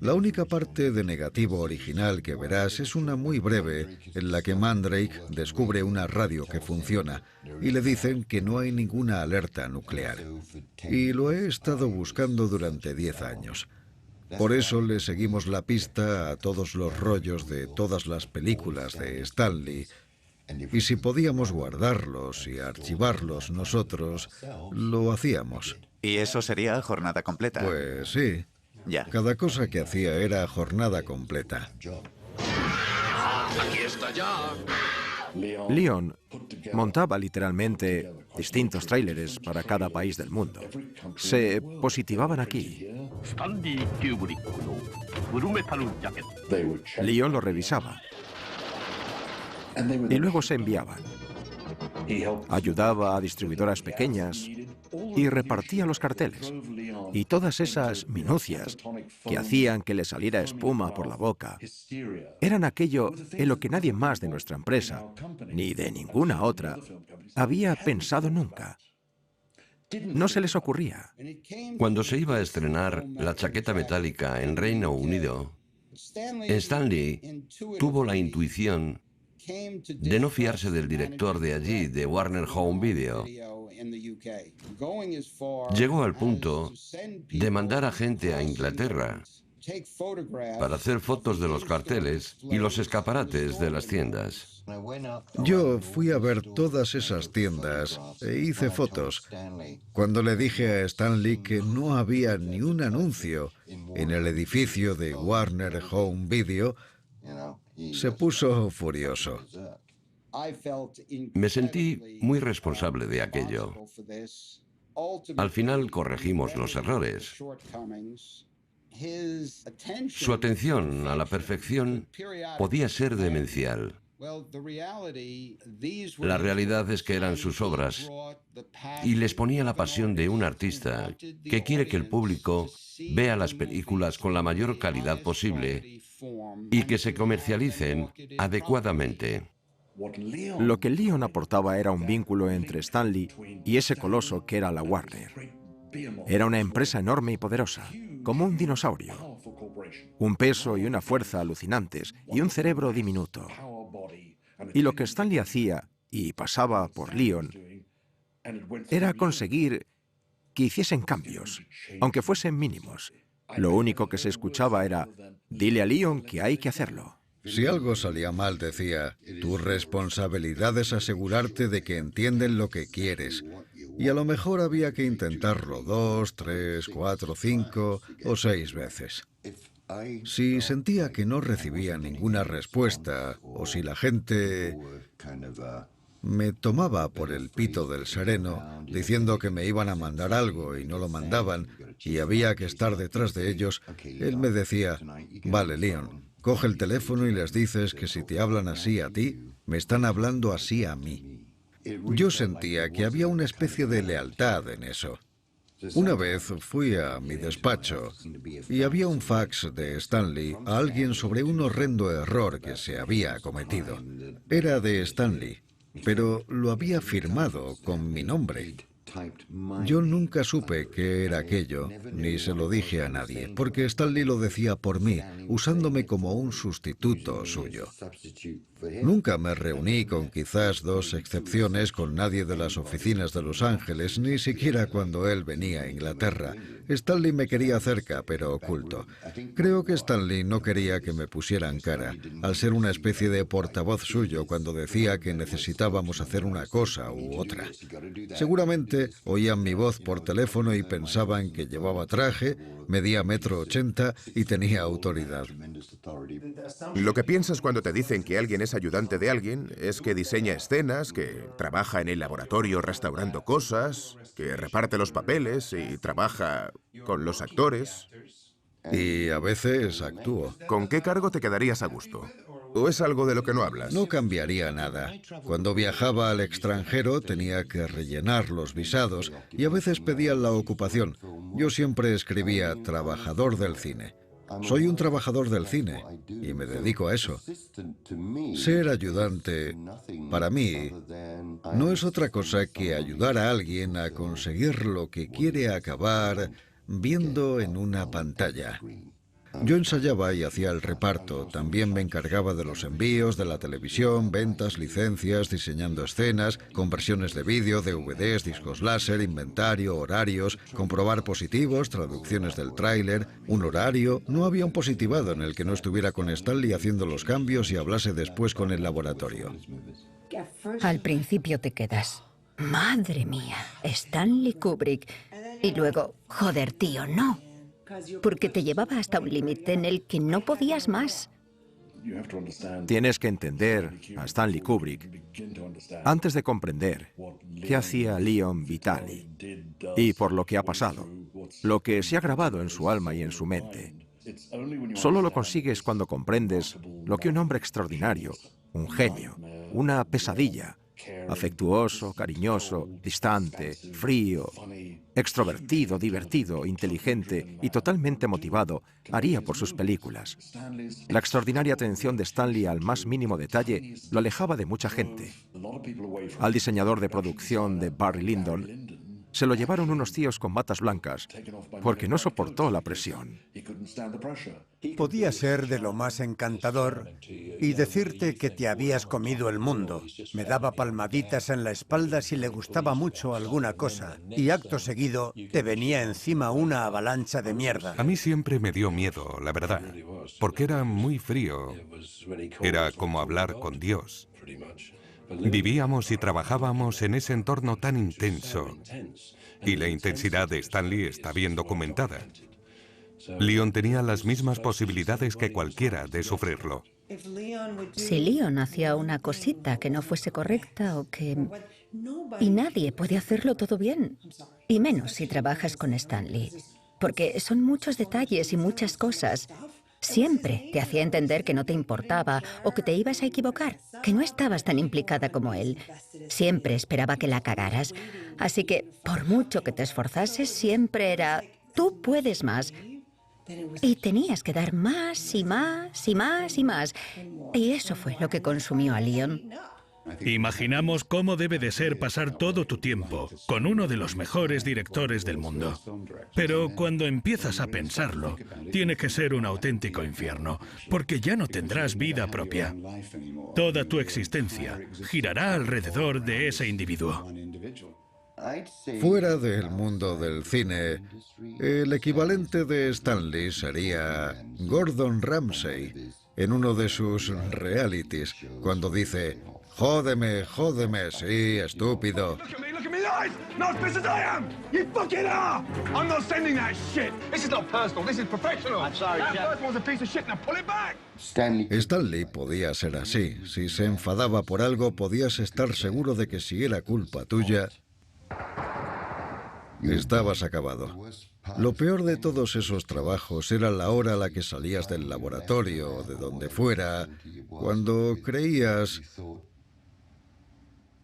La única parte de negativo original que verás es una muy breve en la que Mandrake descubre una radio que funciona y le dicen que no hay ninguna alerta nuclear. Y lo he estado buscando durante 10 años. Por eso le seguimos la pista a todos los rollos de todas las películas de Stanley. Y si podíamos guardarlos y archivarlos nosotros, lo hacíamos. ¿Y eso sería jornada completa? Pues sí. Ya. Cada cosa que hacía era jornada completa. Aquí está ya. Leon montaba literalmente distintos tráileres para cada país del mundo. Se positivaban aquí. Leon lo revisaba. Y luego se enviaban. Ayudaba a distribuidoras pequeñas y repartía los carteles. Y todas esas minucias que hacían que le saliera espuma por la boca eran aquello en lo que nadie más de nuestra empresa, ni de ninguna otra, había pensado nunca. No se les ocurría. Cuando se iba a estrenar La chaqueta metálica en Reino Unido, Stanley tuvo la intuición de no fiarse del director de allí, de Warner Home Video. Llegó al punto de mandar a gente a Inglaterra para hacer fotos de los carteles y los escaparates de las tiendas. Yo fui a ver todas esas tiendas e hice fotos. Cuando le dije a Stanley que no había ni un anuncio en el edificio de Warner Home Video, se puso furioso. Me sentí muy responsable de aquello. Al final corregimos los errores. Su atención a la perfección podía ser demencial. La realidad es que eran sus obras y les ponía la pasión de un artista que quiere que el público vea las películas con la mayor calidad posible y que se comercialicen adecuadamente. Lo que Leon aportaba era un vínculo entre Stanley y ese coloso que era la Warner. Era una empresa enorme y poderosa, como un dinosaurio. Un peso y una fuerza alucinantes y un cerebro diminuto. Y lo que Stanley hacía, y pasaba por Leon, era conseguir que hiciesen cambios, aunque fuesen mínimos. Lo único que se escuchaba era, dile a Leon que hay que hacerlo. Si algo salía mal, decía, tu responsabilidad es asegurarte de que entienden lo que quieres. Y a lo mejor había que intentarlo 2, 3, 4, 5 o 6 veces. Si sentía que no recibía ninguna respuesta, o si la gente me tomaba por el pito del sereno, diciendo que me iban a mandar algo y no lo mandaban, y había que estar detrás de ellos, él me decía, vale, Leon, coge el teléfono y les dices que si te hablan así a ti, me están hablando así a mí. Yo sentía que había una especie de lealtad en eso. Una vez fui a mi despacho y había un fax de Stanley a alguien sobre un horrendo error que se había cometido. Era de Stanley, pero lo había firmado con mi nombre. Yo nunca supe qué era aquello, ni se lo dije a nadie, porque Stan Lee lo decía por mí, usándome como un sustituto suyo. Nunca me reuní, con quizás 2 excepciones, con nadie de las oficinas de Los Ángeles, ni siquiera cuando él venía a Inglaterra. Stan Lee me quería cerca, pero oculto. Creo que Stan Lee no quería que me pusieran cara, al ser una especie de portavoz suyo cuando decía que necesitábamos hacer una cosa u otra. Seguramente oían mi voz por teléfono y pensaban que llevaba traje, medía 1,80 m y tenía autoridad. Lo que piensas cuando te dicen que alguien es ayudante de alguien es que diseña escenas, que trabaja en el laboratorio restaurando cosas, que reparte los papeles y trabaja con los actores. Y a veces actúo. ¿Con qué cargo te quedarías a gusto? ¿O es algo de lo que no hablas? No cambiaría nada. Cuando viajaba al extranjero tenía que rellenar los visados y a veces pedían la ocupación. Yo siempre escribía trabajador del cine. Soy un trabajador del cine y me dedico a eso. Ser ayudante, para mí, no es otra cosa que ayudar a alguien a conseguir lo que quiere acabar viendo en una pantalla. Yo ensayaba y hacía el reparto. También me encargaba de los envíos, de la televisión, ventas, licencias, diseñando escenas, conversiones de vídeo, DVDs, discos láser, inventario, horarios, comprobar positivos, traducciones del tráiler, un horario. No había un positivado en el que no estuviera con Stan Lee haciendo los cambios y hablase después con el laboratorio. Al principio te quedas, madre mía, Stanley Kubrick. Y luego, joder, tío, no. Porque te llevaba hasta un límite en el que no podías más. Tienes que entender a Stanley Kubrick antes de comprender qué hacía Leon Vitali y por lo que ha pasado, lo que se ha grabado en su alma y en su mente. Solo lo consigues cuando comprendes lo que un hombre extraordinario, un genio, una pesadilla, afectuoso, cariñoso, distante, frío, extrovertido, divertido, inteligente y totalmente motivado, haría por sus películas. La extraordinaria atención de Stanley al más mínimo detalle lo alejaba de mucha gente. Al diseñador de producción de Barry Lyndon se lo llevaron unos tíos con batas blancas porque no soportó la presión. Podía ser de lo más encantador y decirte que te habías comido el mundo. Me daba palmaditas en la espalda si le gustaba mucho alguna cosa y acto seguido te venía encima una avalancha de mierda. A mí siempre me dio miedo, la verdad, porque era muy frío. Era como hablar con Dios. Vivíamos y trabajábamos en ese entorno tan intenso. Y la intensidad de Stan Lee está bien documentada. Leon tenía las mismas posibilidades que cualquiera de sufrirlo. Si Leon hacía una cosita que no fuese correcta o que... Y nadie puede hacerlo todo bien. Y menos si trabajas con Stan Lee. Porque son muchos detalles y muchas cosas. Siempre te hacía entender que no te importaba o que te ibas a equivocar, que no estabas tan implicada como él. Siempre esperaba que la cagaras. Así que, por mucho que te esforzases, siempre era, tú puedes más. Y tenías que dar más y más y más y más. Y eso fue lo que consumió a Leon. Imaginamos cómo debe de ser pasar todo tu tiempo con uno de los mejores directores del mundo. Pero cuando empiezas a pensarlo, tiene que ser un auténtico infierno, porque ya no tendrás vida propia. Toda tu existencia girará alrededor de ese individuo. Fuera del mundo del cine, el equivalente de Stan Lee sería Gordon Ramsay en uno de sus realities, cuando dice: jódeme, jódeme, sí, estúpido. Stan Lee podía ser así. Si se enfadaba por algo, podías estar seguro de que si era culpa tuya, estabas acabado. Lo peor de todos esos trabajos era la hora a la que salías del laboratorio o de donde fuera, cuando creías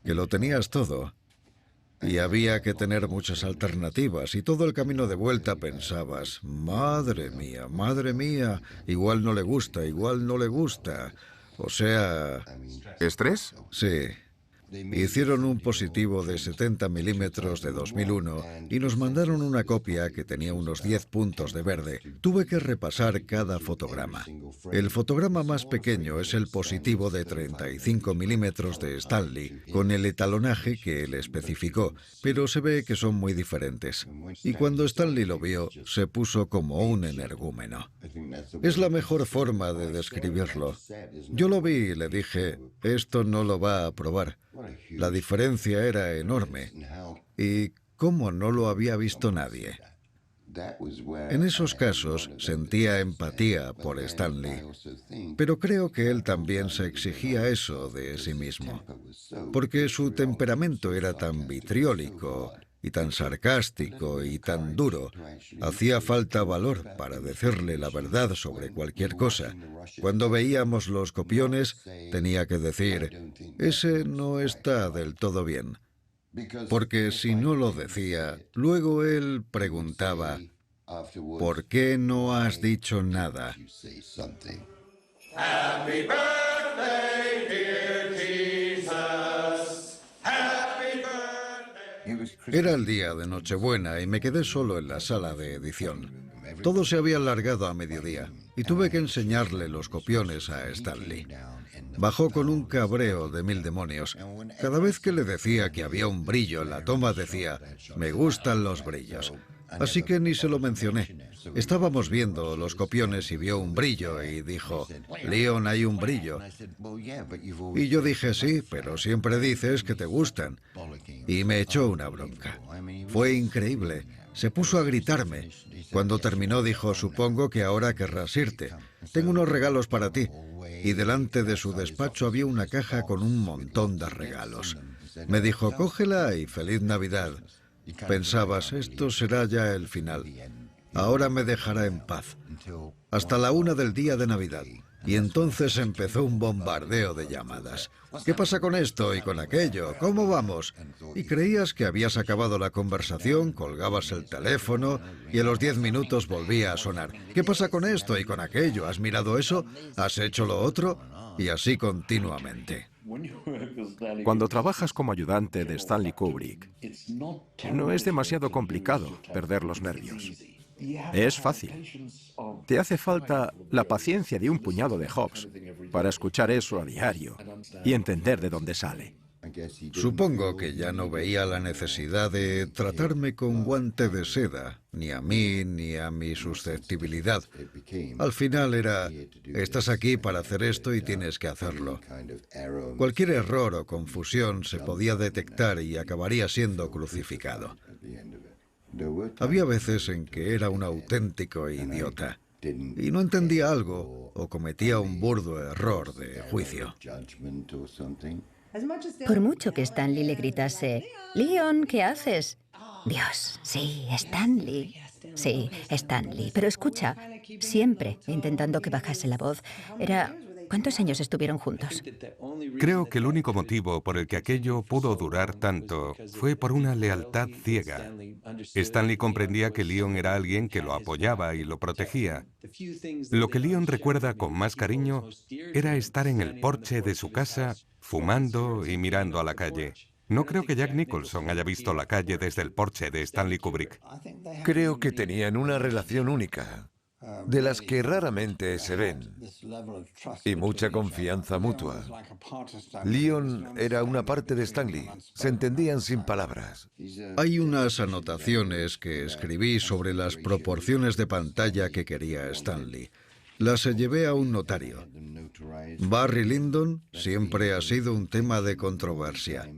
que lo tenías todo y había que tener muchas alternativas y todo el camino de vuelta pensabas: madre mía, igual no le gusta, igual no le gusta. O sea... ¿Estrés? Sí. Hicieron un positivo de 70 milímetros de 2001 y nos mandaron una copia que tenía unos 10 puntos de verde. Tuve que repasar cada fotograma. El fotograma más pequeño es el positivo de 35 milímetros de Stanley, con el etalonaje que él especificó, pero se ve que son muy diferentes. Y cuando Stanley lo vio, se puso como un energúmeno. Es la mejor forma de describirlo. Yo lo vi y le dije, esto no lo va a probar. La diferencia era enorme. ¿Y cómo no lo había visto nadie? En esos casos sentía empatía por Stanley, pero creo que él también se exigía eso de sí mismo, porque su temperamento era tan vitriólico y tan sarcástico y tan duro. Hacía falta valor para decirle la verdad sobre cualquier cosa. Cuando veíamos los copiones, tenía que decir, ese no está del todo bien. Porque si no lo decía, luego él preguntaba, ¿por qué no has dicho nada? Happy birthday, dear Jesus. Happy birthday. Era el día de Nochebuena y me quedé solo en la sala de edición. Todo se había alargado a mediodía y tuve que enseñarle los copiones a Stanley. Bajó con un cabreo de 1000 demonios. Cada vez que le decía que había un brillo en la toma, decía, me gustan los brillos. Así que ni se lo mencioné. Estábamos viendo los copiones y vio un brillo y dijo, Leon, hay un brillo. Y yo dije, sí, pero siempre dices que te gustan. Y me echó una bronca. Fue increíble. Se puso a gritarme. Cuando terminó dijo, supongo que ahora querrás irte. Tengo unos regalos para ti. Y delante de su despacho había una caja con un montón de regalos. Me dijo, cógela y feliz Navidad. Pensabas, esto será ya el final. Ahora me dejará en paz. Hasta la 1 del día de Navidad. Y entonces empezó un bombardeo de llamadas. ¿Qué pasa con esto y con aquello? ¿Cómo vamos? Y creías que habías acabado la conversación, colgabas el teléfono y a los 10 minutos volvía a sonar. ¿Qué pasa con esto y con aquello? ¿Has mirado eso? ¿Has hecho lo otro? Y así continuamente. Cuando trabajas como ayudante de Stanley Kubrick, no es demasiado complicado perder los nervios. Es fácil. Te hace falta la paciencia de un puñado de Hobbes para escuchar eso a diario y entender de dónde sale. Supongo que ya no veía la necesidad de tratarme con guante de seda, ni a mí ni a mi susceptibilidad. Al final era, estás aquí para hacer esto y tienes que hacerlo. Cualquier error o confusión se podía detectar y acabaría siendo crucificado. Había veces en que era un auténtico idiota y no entendía algo o cometía un burdo error de juicio. Por mucho que Stanley le gritase, Leon, ¿qué haces? Dios, sí, Stanley. Sí, Stanley. Pero escucha, siempre intentando que bajase la voz. Era... ¿Cuántos años estuvieron juntos? Creo que el único motivo por el que aquello pudo durar tanto fue por una lealtad ciega. Stanley comprendía que Leon era alguien que lo apoyaba y lo protegía. Lo que Leon recuerda con más cariño era estar en el porche de su casa, fumando y mirando a la calle. No creo que Jack Nicholson haya visto la calle desde el porche de Stanley Kubrick. Creo que tenían una relación única, de las que raramente se ven, y mucha confianza mutua. Leon era una parte de Stanley, se entendían sin palabras. Hay unas anotaciones que escribí sobre las proporciones de pantalla que quería Stanley. Las llevé a un notario. Barry Lyndon siempre ha sido un tema de controversia.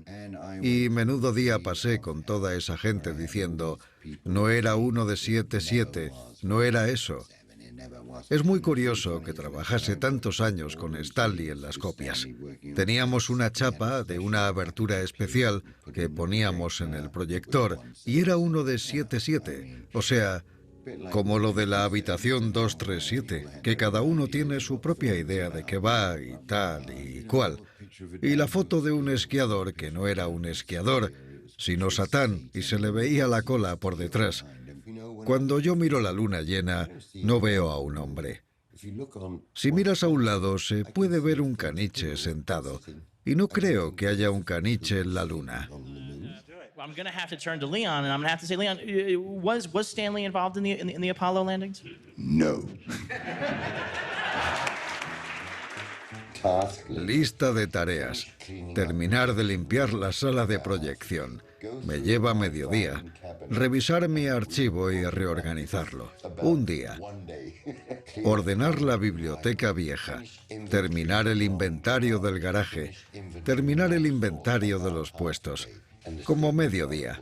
Y menudo día pasé con toda esa gente diciendo, no era uno de 7/7, no era eso. Es muy curioso que trabajase tantos años con Stanley en las copias. Teníamos una chapa de una abertura especial que poníamos en el proyector y era uno de 7/7, o sea, como lo de la habitación 237, que cada uno tiene su propia idea de qué va y tal y cual. Y la foto de un esquiador que no era un esquiador, sino Satán, y se le veía la cola por detrás. Cuando yo miro la luna llena, no veo a un hombre. Si miras a un lado, se puede ver un caniche sentado. Y no creo que haya un caniche en la luna. I'm going to have to turn to Leon, and I'm going to have to say, Leon, was Stanley involved in the Apollo landings? No. Lista de tareas. Terminar de limpiar la sala de proyección. Me lleva mediodía. Revisar mi archivo y reorganizarlo. Un día. Ordenar la biblioteca vieja. Terminar el inventario del garaje. Terminar el inventario de los puestos. Como mediodía.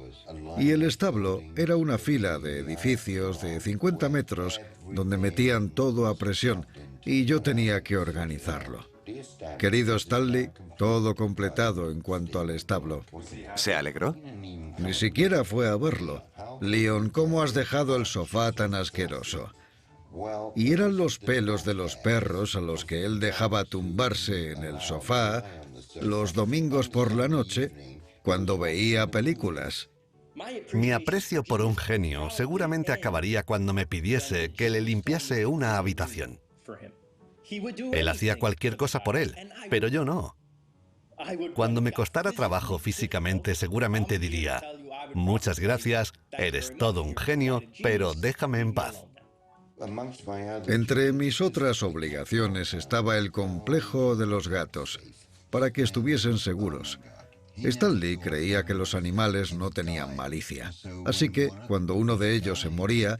Y el establo era una fila de edificios de 50 metros donde metían todo a presión y yo tenía que organizarlo. Querido Stanley, todo completado en cuanto al establo. ¿Se alegró? Ni siquiera fue a verlo. Leon, ¿cómo has dejado el sofá tan asqueroso? Y eran los pelos de los perros a los que él dejaba tumbarse en el sofá los domingos por la noche cuando veía películas. Mi aprecio por un genio seguramente acabaría cuando me pidiese que le limpiase una habitación. Él hacía cualquier cosa por él, pero yo no. Cuando me costara trabajo físicamente, seguramente diría, muchas gracias, eres todo un genio, pero déjame en paz. Entre mis otras obligaciones estaba el complejo de los gatos, para que estuviesen seguros. Stanley creía que los animales no tenían malicia, así que cuando uno de ellos se moría,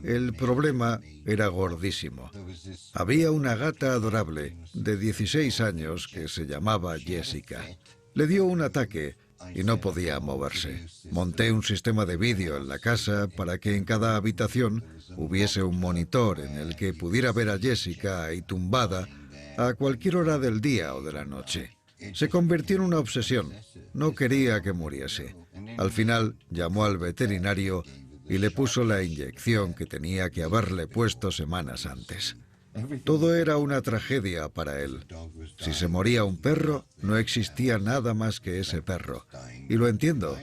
el problema era gordísimo. Había una gata adorable de 16 años que se llamaba Jessica. Le dio un ataque y no podía moverse. Monté un sistema de vídeo en la casa para que en cada habitación hubiese un monitor en el que pudiera ver a Jessica ahí tumbada a cualquier hora del día o de la noche. Se convirtió en una obsesión. No quería que muriese. Al final llamó al veterinario y le puso la inyección que tenía que haberle puesto semanas antes. Todo era una tragedia para él. Si se moría un perro, no existía nada más que ese perro. Y lo entiendo.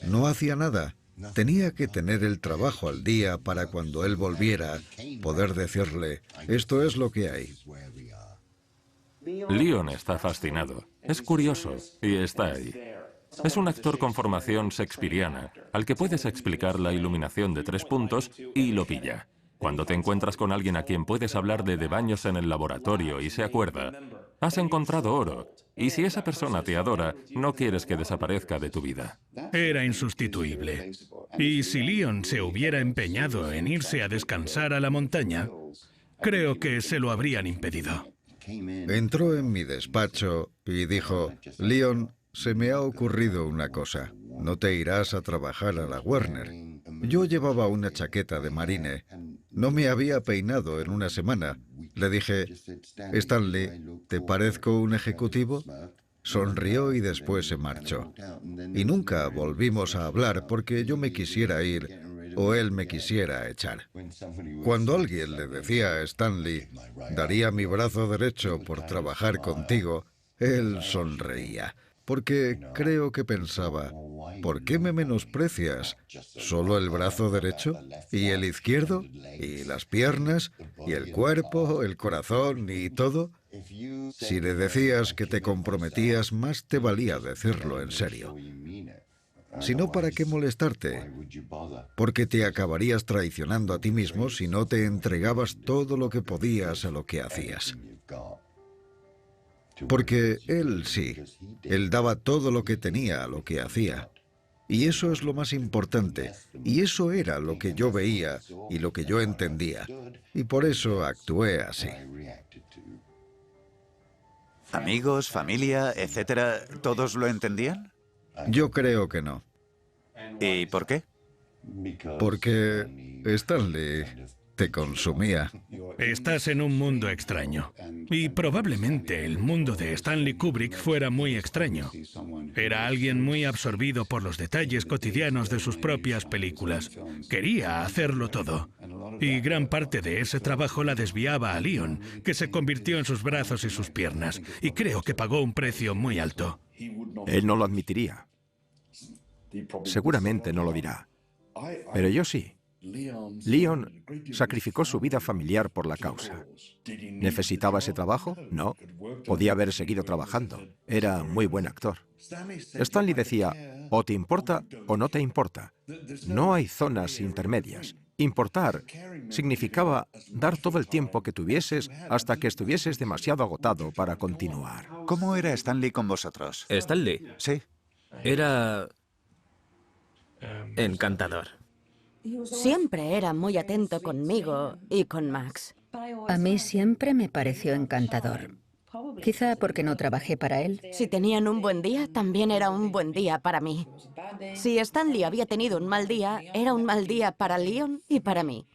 No hacía nada. Tenía que tener el trabajo al día para cuando él volviera poder decirle, esto es lo que hay. Leon está fascinado. Es curioso y está ahí. Es un actor con formación shakespeariana, al que puedes explicar la iluminación de 3 puntos y lo pilla. Cuando te encuentras con alguien a quien puedes hablar de baños en el laboratorio y se acuerda, has encontrado oro. Y si esa persona te adora, no quieres que desaparezca de tu vida. Era insustituible. Y si Leon se hubiera empeñado en irse a descansar a la montaña, creo que se lo habrían impedido. Entró en mi despacho y dijo, Leon, se me ha ocurrido una cosa. No te irás a trabajar a la Warner. Yo llevaba una chaqueta de marine. No me había peinado en una semana. Le dije, Stanley, ¿te parezco un ejecutivo? Sonrió y después se marchó. Y nunca volvimos a hablar porque yo me quisiera ir o él me quisiera echar. Cuando alguien le decía a Stanley, daría mi brazo derecho por trabajar contigo, él sonreía. Porque creo que pensaba, ¿por qué me menosprecias? ¿Solo el brazo derecho? ¿Y el izquierdo? ¿Y las piernas? ¿Y el cuerpo? ¿El corazón? ¿Y todo? Si le decías que te comprometías, más te valía decirlo en serio. Si no, ¿para qué molestarte? Porque te acabarías traicionando a ti mismo si no te entregabas todo lo que podías a lo que hacías. Porque él sí, él daba todo lo que tenía a lo que hacía. Y eso es lo más importante. Y eso era lo que yo veía y lo que yo entendía. Y por eso actué así. ¿Amigos, familia, etcétera, todos lo entendían? Yo creo que no. ¿Y por qué? Porque Stanley te consumía. Estás en un mundo extraño. Y probablemente el mundo de Stanley Kubrick fuera muy extraño. Era alguien muy absorbido por los detalles cotidianos de sus propias películas. Quería hacerlo todo. Y gran parte de ese trabajo la desviaba a Leon, que se convirtió en sus brazos y sus piernas. Y creo que pagó un precio muy alto. Él no lo admitiría. Seguramente no lo dirá. Pero yo sí. Leon sacrificó su vida familiar por la causa. ¿Necesitaba ese trabajo? No. Podía haber seguido trabajando. Era muy buen actor. Stanley decía, o te importa o no te importa. No hay zonas intermedias. Importar significaba dar todo el tiempo que tuvieses hasta que estuvieses demasiado agotado para continuar. ¿Cómo era Stanley con vosotros? ¿Stanley? Sí. Era encantador. Siempre era muy atento conmigo y con Max. A mí siempre me pareció encantador. Quizá porque no trabajé para él. Si tenían un buen día, también era un buen día para mí. Si Stanley había tenido un mal día, era un mal día para Leon y para mí.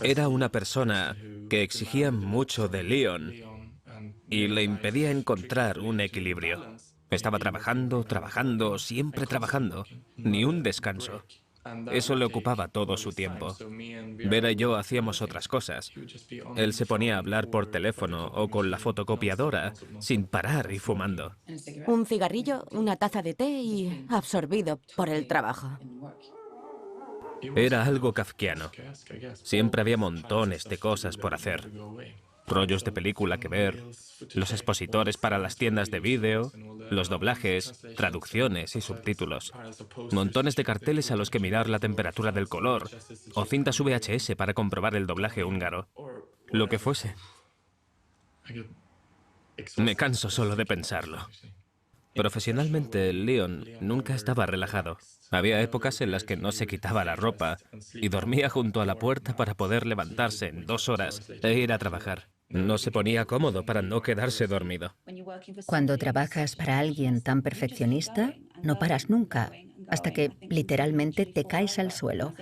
Era una persona que exigía mucho de Leon y le impedía encontrar un equilibrio. Estaba trabajando, trabajando, siempre trabajando, ni un descanso. Eso le ocupaba todo su tiempo. Vera y yo hacíamos otras cosas. Él se ponía a hablar por teléfono o con la fotocopiadora, sin parar y fumando. Un cigarrillo, una taza de té y absorbido por el trabajo. Era algo kafkiano. Siempre había montones de cosas por hacer. Rollos de película que ver, los expositores para las tiendas de vídeo, los doblajes, traducciones y subtítulos. Montones de carteles a los que mirar la temperatura del color, o cintas VHS para comprobar el doblaje húngaro. Lo que fuese. Me canso solo de pensarlo. Profesionalmente, Leon nunca estaba relajado. Había épocas en las que no se quitaba la ropa y dormía junto a la puerta para poder levantarse en 2 horas e ir a trabajar. No se ponía cómodo para no quedarse dormido. Cuando trabajas para alguien tan perfeccionista, no paras nunca, hasta que literalmente te caes al suelo.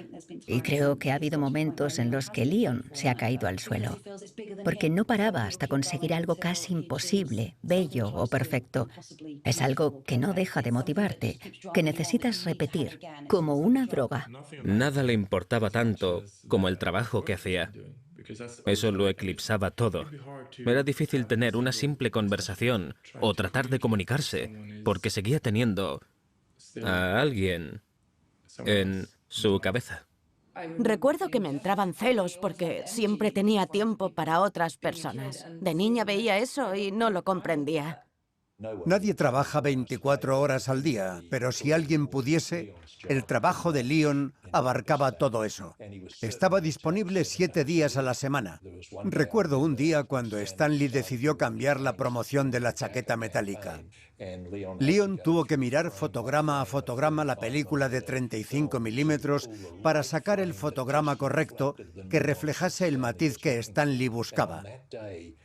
Y creo que ha habido momentos en los que Leon se ha caído al suelo, porque no paraba hasta conseguir algo casi imposible, bello o perfecto. Es algo que no deja de motivarte, que necesitas repetir, como una droga. Nada le importaba tanto como el trabajo que hacía. Eso lo eclipsaba todo. Era difícil tener una simple conversación o tratar de comunicarse, porque seguía teniendo a alguien en su cabeza. Recuerdo que me entraban celos porque siempre tenía tiempo para otras personas. De niña veía eso y no lo comprendía. Nadie trabaja 24 horas al día, pero si alguien pudiese, el trabajo de Leon abarcaba todo eso. Estaba disponible 7 días a la semana. Recuerdo un día cuando Stanley decidió cambiar la promoción de la chaqueta metálica. Leon tuvo que mirar fotograma a fotograma la película de 35 milímetros para sacar el fotograma correcto que reflejase el matiz que Stanley buscaba.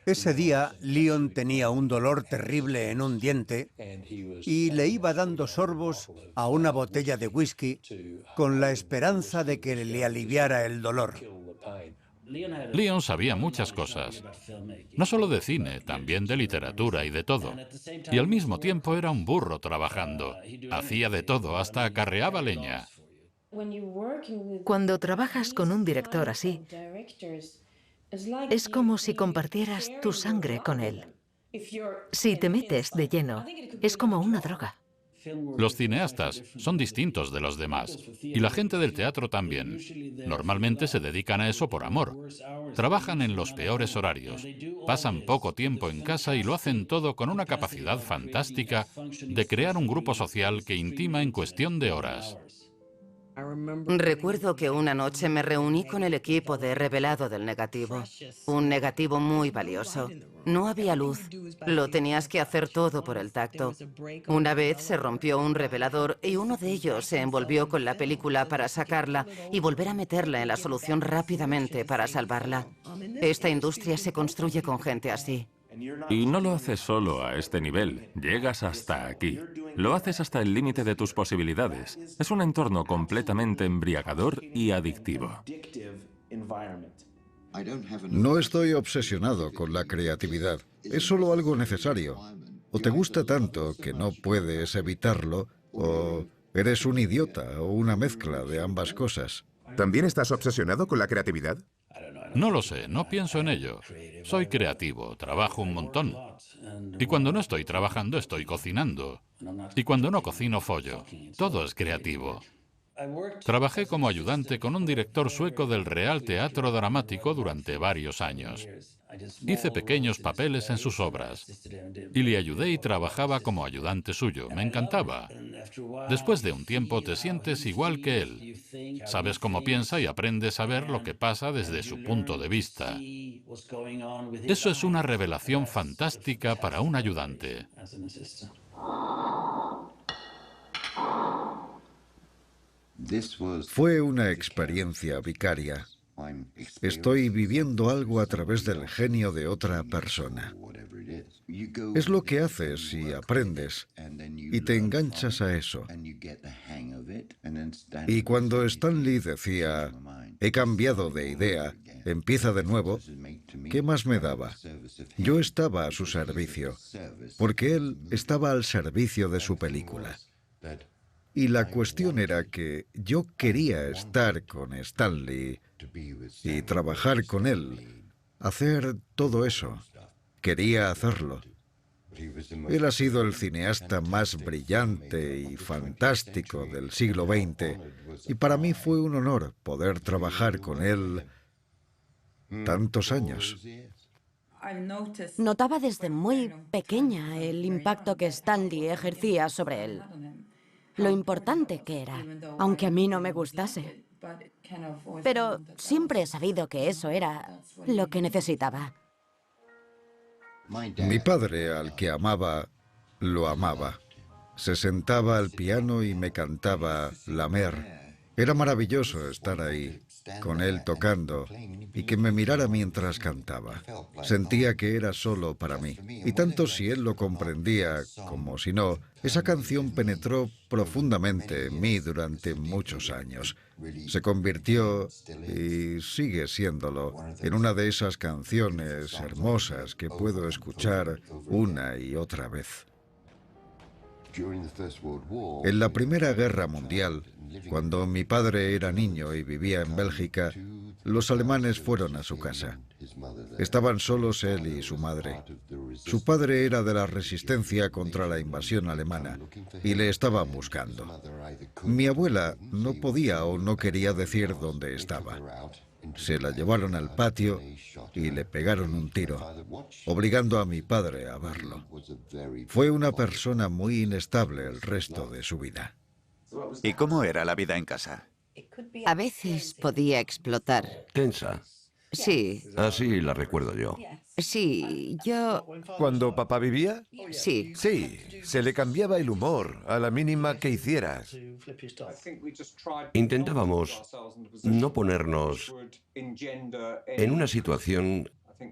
Ese día, Leon tenía un dolor terrible en un diente y le iba dando sorbos a una botella de whisky con la esperanza de que le aliviara el dolor. Leon sabía muchas cosas, no solo de cine, también de literatura y de todo. Y al mismo tiempo era un burro trabajando. Hacía de todo, hasta acarreaba leña. Cuando trabajas con un director así, es como si compartieras tu sangre con él. Si te metes de lleno, es como una droga. Los cineastas son distintos de los demás, y la gente del teatro también. Normalmente se dedican a eso por amor. Trabajan en los peores horarios, pasan poco tiempo en casa y lo hacen todo con una capacidad fantástica de crear un grupo social que intima en cuestión de horas. Recuerdo que una noche me reuní con el equipo de revelado del negativo. Un negativo muy valioso. No había luz. Lo tenías que hacer todo por el tacto. Una vez se rompió un revelador y uno de ellos se envolvió con la película para sacarla y volver a meterla en la solución rápidamente para salvarla. Esta industria se construye con gente así. Y no lo haces solo a este nivel, llegas hasta aquí. Lo haces hasta el límite de tus posibilidades. Es un entorno completamente embriagador y adictivo. No estoy obsesionado con la creatividad. Es solo algo necesario. O te gusta tanto que no puedes evitarlo, o eres un idiota o una mezcla de ambas cosas. ¿También estás obsesionado con la creatividad? No lo sé, no pienso en ello. Soy creativo, trabajo un montón. Y cuando no estoy trabajando, estoy cocinando. Y cuando no cocino, follo. Todo es creativo. Trabajé como ayudante con un director sueco del Real Teatro Dramático durante varios años. Hice pequeños papeles en sus obras y le ayudé y trabajaba como ayudante suyo. Me encantaba. Después de un tiempo te sientes igual que él. Sabes cómo piensa y aprendes a ver lo que pasa desde su punto de vista. Eso es una revelación fantástica para un ayudante. Fue una experiencia vicaria. Estoy viviendo algo a través del genio de otra persona. Es lo que haces y aprendes, y te enganchas a eso. Y cuando Stan Lee decía, he cambiado de idea, empieza de nuevo, ¿qué más me daba? Yo estaba a su servicio, porque él estaba al servicio de su película. Y la cuestión era que yo quería estar con Stan Lee y trabajar con él, hacer todo eso. Quería hacerlo. Él ha sido el cineasta más brillante y fantástico del siglo XX, y para mí fue un honor poder trabajar con él tantos años. Notaba desde muy pequeña el impacto que Stan Lee ejercía sobre él. Lo importante que era, aunque a mí no me gustase. Pero siempre he sabido que eso era lo que necesitaba. Mi padre, al que amaba, lo amaba. Se sentaba al piano y me cantaba La Mer. Era maravilloso estar ahí, con él tocando, y que me mirara mientras cantaba. Sentía que era solo para mí. Y tanto si él lo comprendía como si no, esa canción penetró profundamente en mí durante muchos años. Se convirtió, y sigue siéndolo, en una de esas canciones hermosas que puedo escuchar una y otra vez. En la Primera Guerra Mundial, cuando mi padre era niño y vivía en Bélgica, los alemanes fueron a su casa. Estaban solos él y su madre. Su padre era de la resistencia contra la invasión alemana y le estaban buscando. Mi abuela no podía o no quería decir dónde estaba. Se la llevaron al patio y le pegaron un tiro, obligando a mi padre a verlo. Fue una persona muy inestable el resto de su vida. ¿Y cómo era la vida en casa? A veces podía explotar. Tensa. Sí. Así la recuerdo yo. Sí, yo... ¿Cuando papá vivía? Sí. Sí, se le cambiaba el humor a la mínima que hicieras. Intentábamos no ponernos en una situación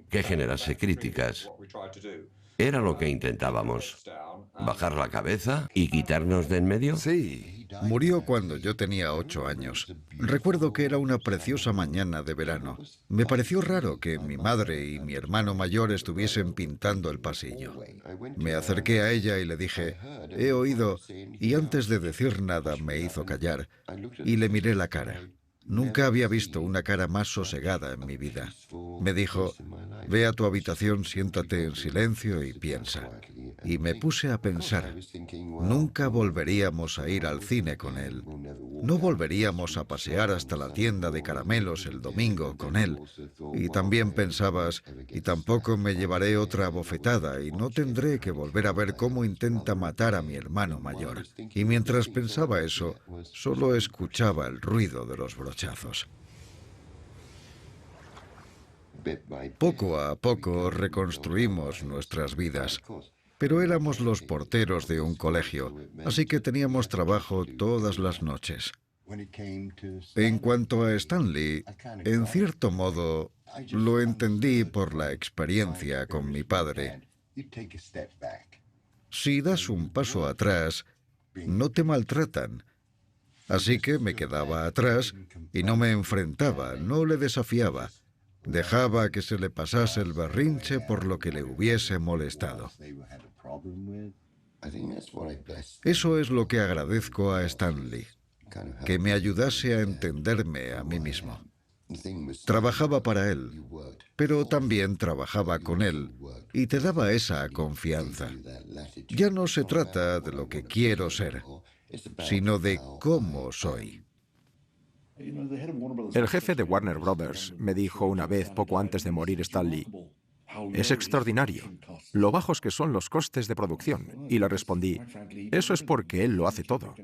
que generase críticas. Era lo que intentábamos. ¿Bajar la cabeza y quitarnos de en medio? Sí. Murió cuando yo tenía 8 años. Recuerdo que era una preciosa mañana de verano. Me pareció raro que mi madre y mi hermano mayor estuviesen pintando el pasillo. Me acerqué a ella y le dije, he oído, y antes de decir nada me hizo callar, y le miré la cara. Nunca había visto una cara más sosegada en mi vida. Me dijo, ve a tu habitación, siéntate en silencio y piensa. Y me puse a pensar, nunca volveríamos a ir al cine con él. No volveríamos a pasear hasta la tienda de caramelos el domingo con él. Y también pensabas, y tampoco me llevaré otra bofetada y no tendré que volver a ver cómo intenta matar a mi hermano mayor. Y mientras pensaba eso, solo escuchaba el ruido de los brochazos. Poco a poco reconstruimos nuestras vidas, pero éramos los porteros de un colegio, así que teníamos trabajo todas las noches. En cuanto a Stan Lee, en cierto modo, lo entendí por la experiencia con mi padre. Si das un paso atrás, no te maltratan. Así que me quedaba atrás y no me enfrentaba, no le desafiaba. Dejaba que se le pasase el berrinche por lo que le hubiese molestado. Eso es lo que agradezco a Stan Lee, que me ayudase a entenderme a mí mismo. Trabajaba para él, pero también trabajaba con él y te daba esa confianza. Ya no se trata de lo que quiero ser, sino de cómo soy. El jefe de Warner Brothers me dijo una vez poco antes de morir Stan Lee: es extraordinario lo bajos que son los costes de producción. Y le respondí: eso es porque él lo hace todo.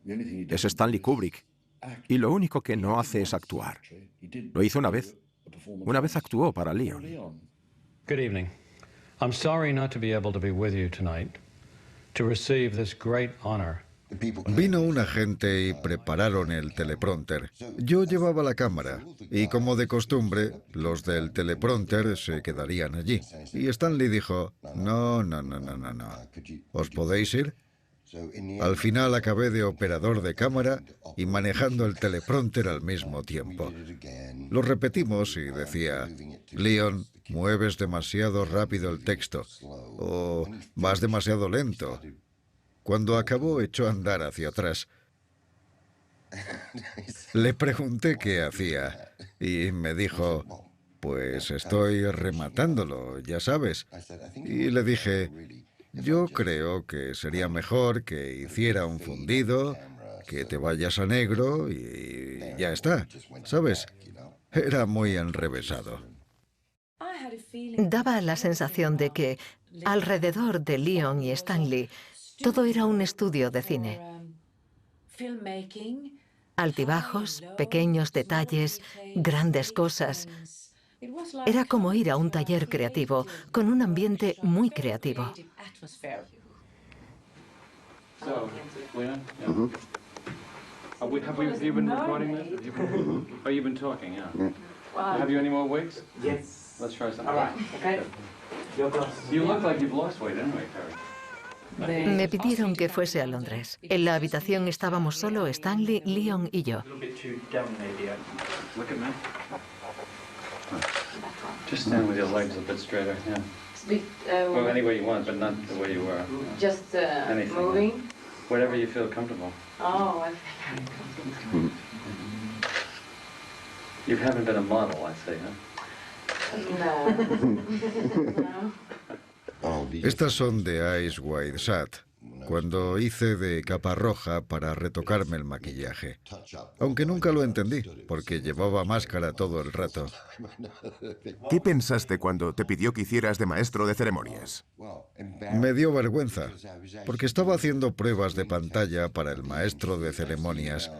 Es Stanley Kubrick, y lo único que no hace es actuar. Lo hizo una vez. Una vez actuó para Leon. Good evening. I'm sorry not to be able to be with you tonight to receive this great honor. Vino un agente y prepararon el teleprompter. Yo llevaba la cámara y, como de costumbre, los del teleprompter se quedarían allí. Y Stanley dijo: no. ¿Os podéis ir? Al final acabé de operador de cámara y manejando el teleprompter al mismo tiempo. Lo repetimos y decía: Leon, mueves demasiado rápido el texto, o vas demasiado lento. Cuando acabó, echó a andar hacia atrás. Le pregunté qué hacía y me dijo: pues estoy rematándolo, ya sabes. Y le dije: yo creo que sería mejor que hiciera un fundido, que te vayas a negro y ya está, ¿sabes? Era muy enrevesado. Daba la sensación de que alrededor de Leon y Stanley todo era un estudio de cine. Altibajos, pequeños detalles, grandes cosas. Era como ir a un taller creativo, con un ambiente muy creativo. Me pidieron que fuese a Londres. En la habitación estábamos solo Stanley, Leon y yo. Just stand with your legs a bit straighter, yeah. Well, any way you want, but not the way you were. Just Anything, moving? Yeah. Whatever you feel comfortable. Oh, I think You haven't been a model, I say, huh? No. Estas son de Ice White Shut, cuando hice de capa roja para retocarme el maquillaje. Aunque nunca lo entendí, porque llevaba máscara todo el rato. ¿Qué pensaste cuando te pidió que hicieras de maestro de ceremonias? Me dio vergüenza, porque estaba haciendo pruebas de pantalla para el maestro de ceremonias.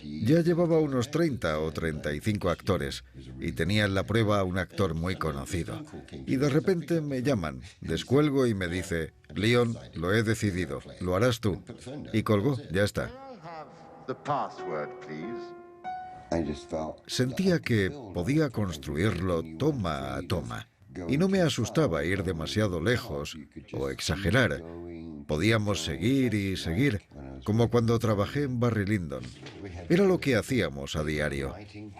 Ya llevaba unos 30 o 35 actores y tenía en la prueba a un actor muy conocido. Y de repente me llaman, descuelgo y me dice: Leon, lo he decidido, lo harás tú. Y colgó, ya está. Sentía que podía construirlo toma a toma. Y no me asustaba ir demasiado lejos o exagerar. Podíamos seguir y seguir, como cuando trabajé en Barry Lyndon. Era lo que hacíamos a diario.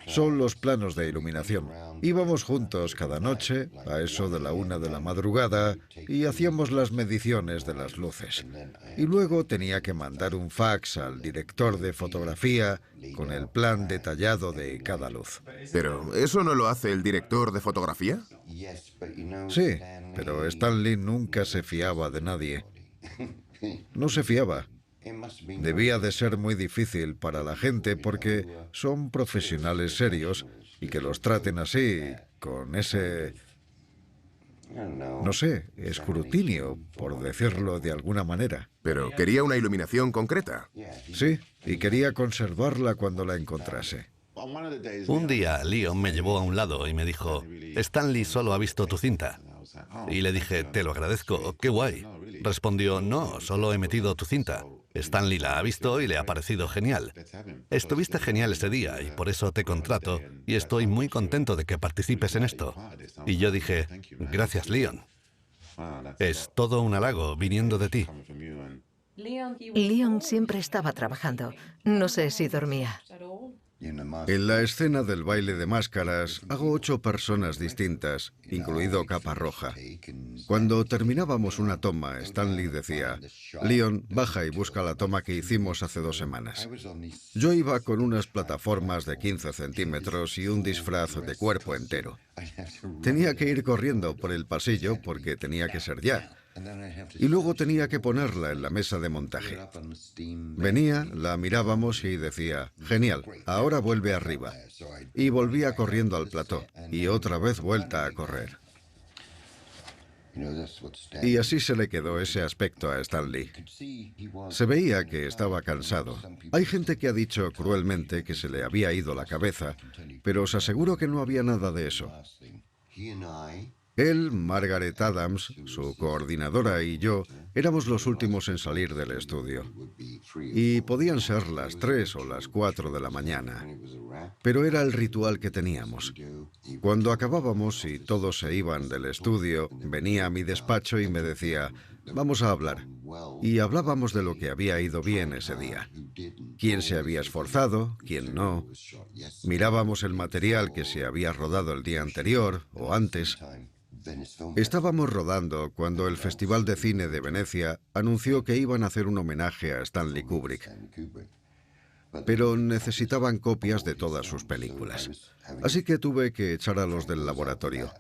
Son los planos de iluminación. Íbamos juntos cada noche, a eso de la 1 de la madrugada, y hacíamos las mediciones de las luces. Y luego tenía que mandar un fax al director de fotografía con el plan detallado de cada luz. ¿Pero eso no lo hace el director de fotografía? Sí, pero Stanley nunca se fiaba de nadie. No se fiaba. Debía de ser muy difícil para la gente porque son profesionales serios y que los traten así, con ese, no sé, escrutinio, por decirlo de alguna manera. Pero quería una iluminación concreta. Sí, y quería conservarla cuando la encontrase. Un día, Leon me llevó a un lado y me dijo: Stanley solo ha visto tu cinta. Y le dije: te lo agradezco, qué guay. Respondió: no, solo he metido tu cinta. Stanley la ha visto y le ha parecido genial. Estuviste genial ese día y por eso te contrato y estoy muy contento de que participes en esto. Y yo dije: gracias, Leon. Es todo un halago viniendo de ti. Leon siempre estaba trabajando. No sé si dormía. En la escena del baile de máscaras, hago 8 personas distintas, incluido Capa Roja. Cuando terminábamos una toma, Stanley decía, Leon, baja y busca la toma que hicimos hace 2 semanas. Yo iba con unas plataformas de 15 centímetros y un disfraz de cuerpo entero. Tenía que ir corriendo por el pasillo porque tenía que ser ya. Y luego tenía que ponerla en la mesa de montaje. Venía, la mirábamos y decía, genial, ahora vuelve arriba. Y volvía corriendo al plató, y otra vez vuelta a correr. Y así se le quedó ese aspecto a Stanley. Se veía que estaba cansado. Hay gente que ha dicho cruelmente que se le había ido la cabeza, pero os aseguro que no había nada de eso. Él, Margaret Adams, su coordinadora y yo éramos los últimos en salir del estudio. Y podían ser las 3 o las 4 de la mañana. Pero era el ritual que teníamos. Cuando acabábamos y todos se iban del estudio, venía a mi despacho y me decía, vamos a hablar. Y hablábamos de lo que había ido bien ese día. Quién se había esforzado, quién no. Mirábamos el material que se había rodado el día anterior o antes. Estábamos rodando cuando el Festival de Cine de Venecia anunció que iban a hacer un homenaje a Stanley Kubrick. Pero necesitaban copias de todas sus películas. Así que tuve que echar a los del laboratorio.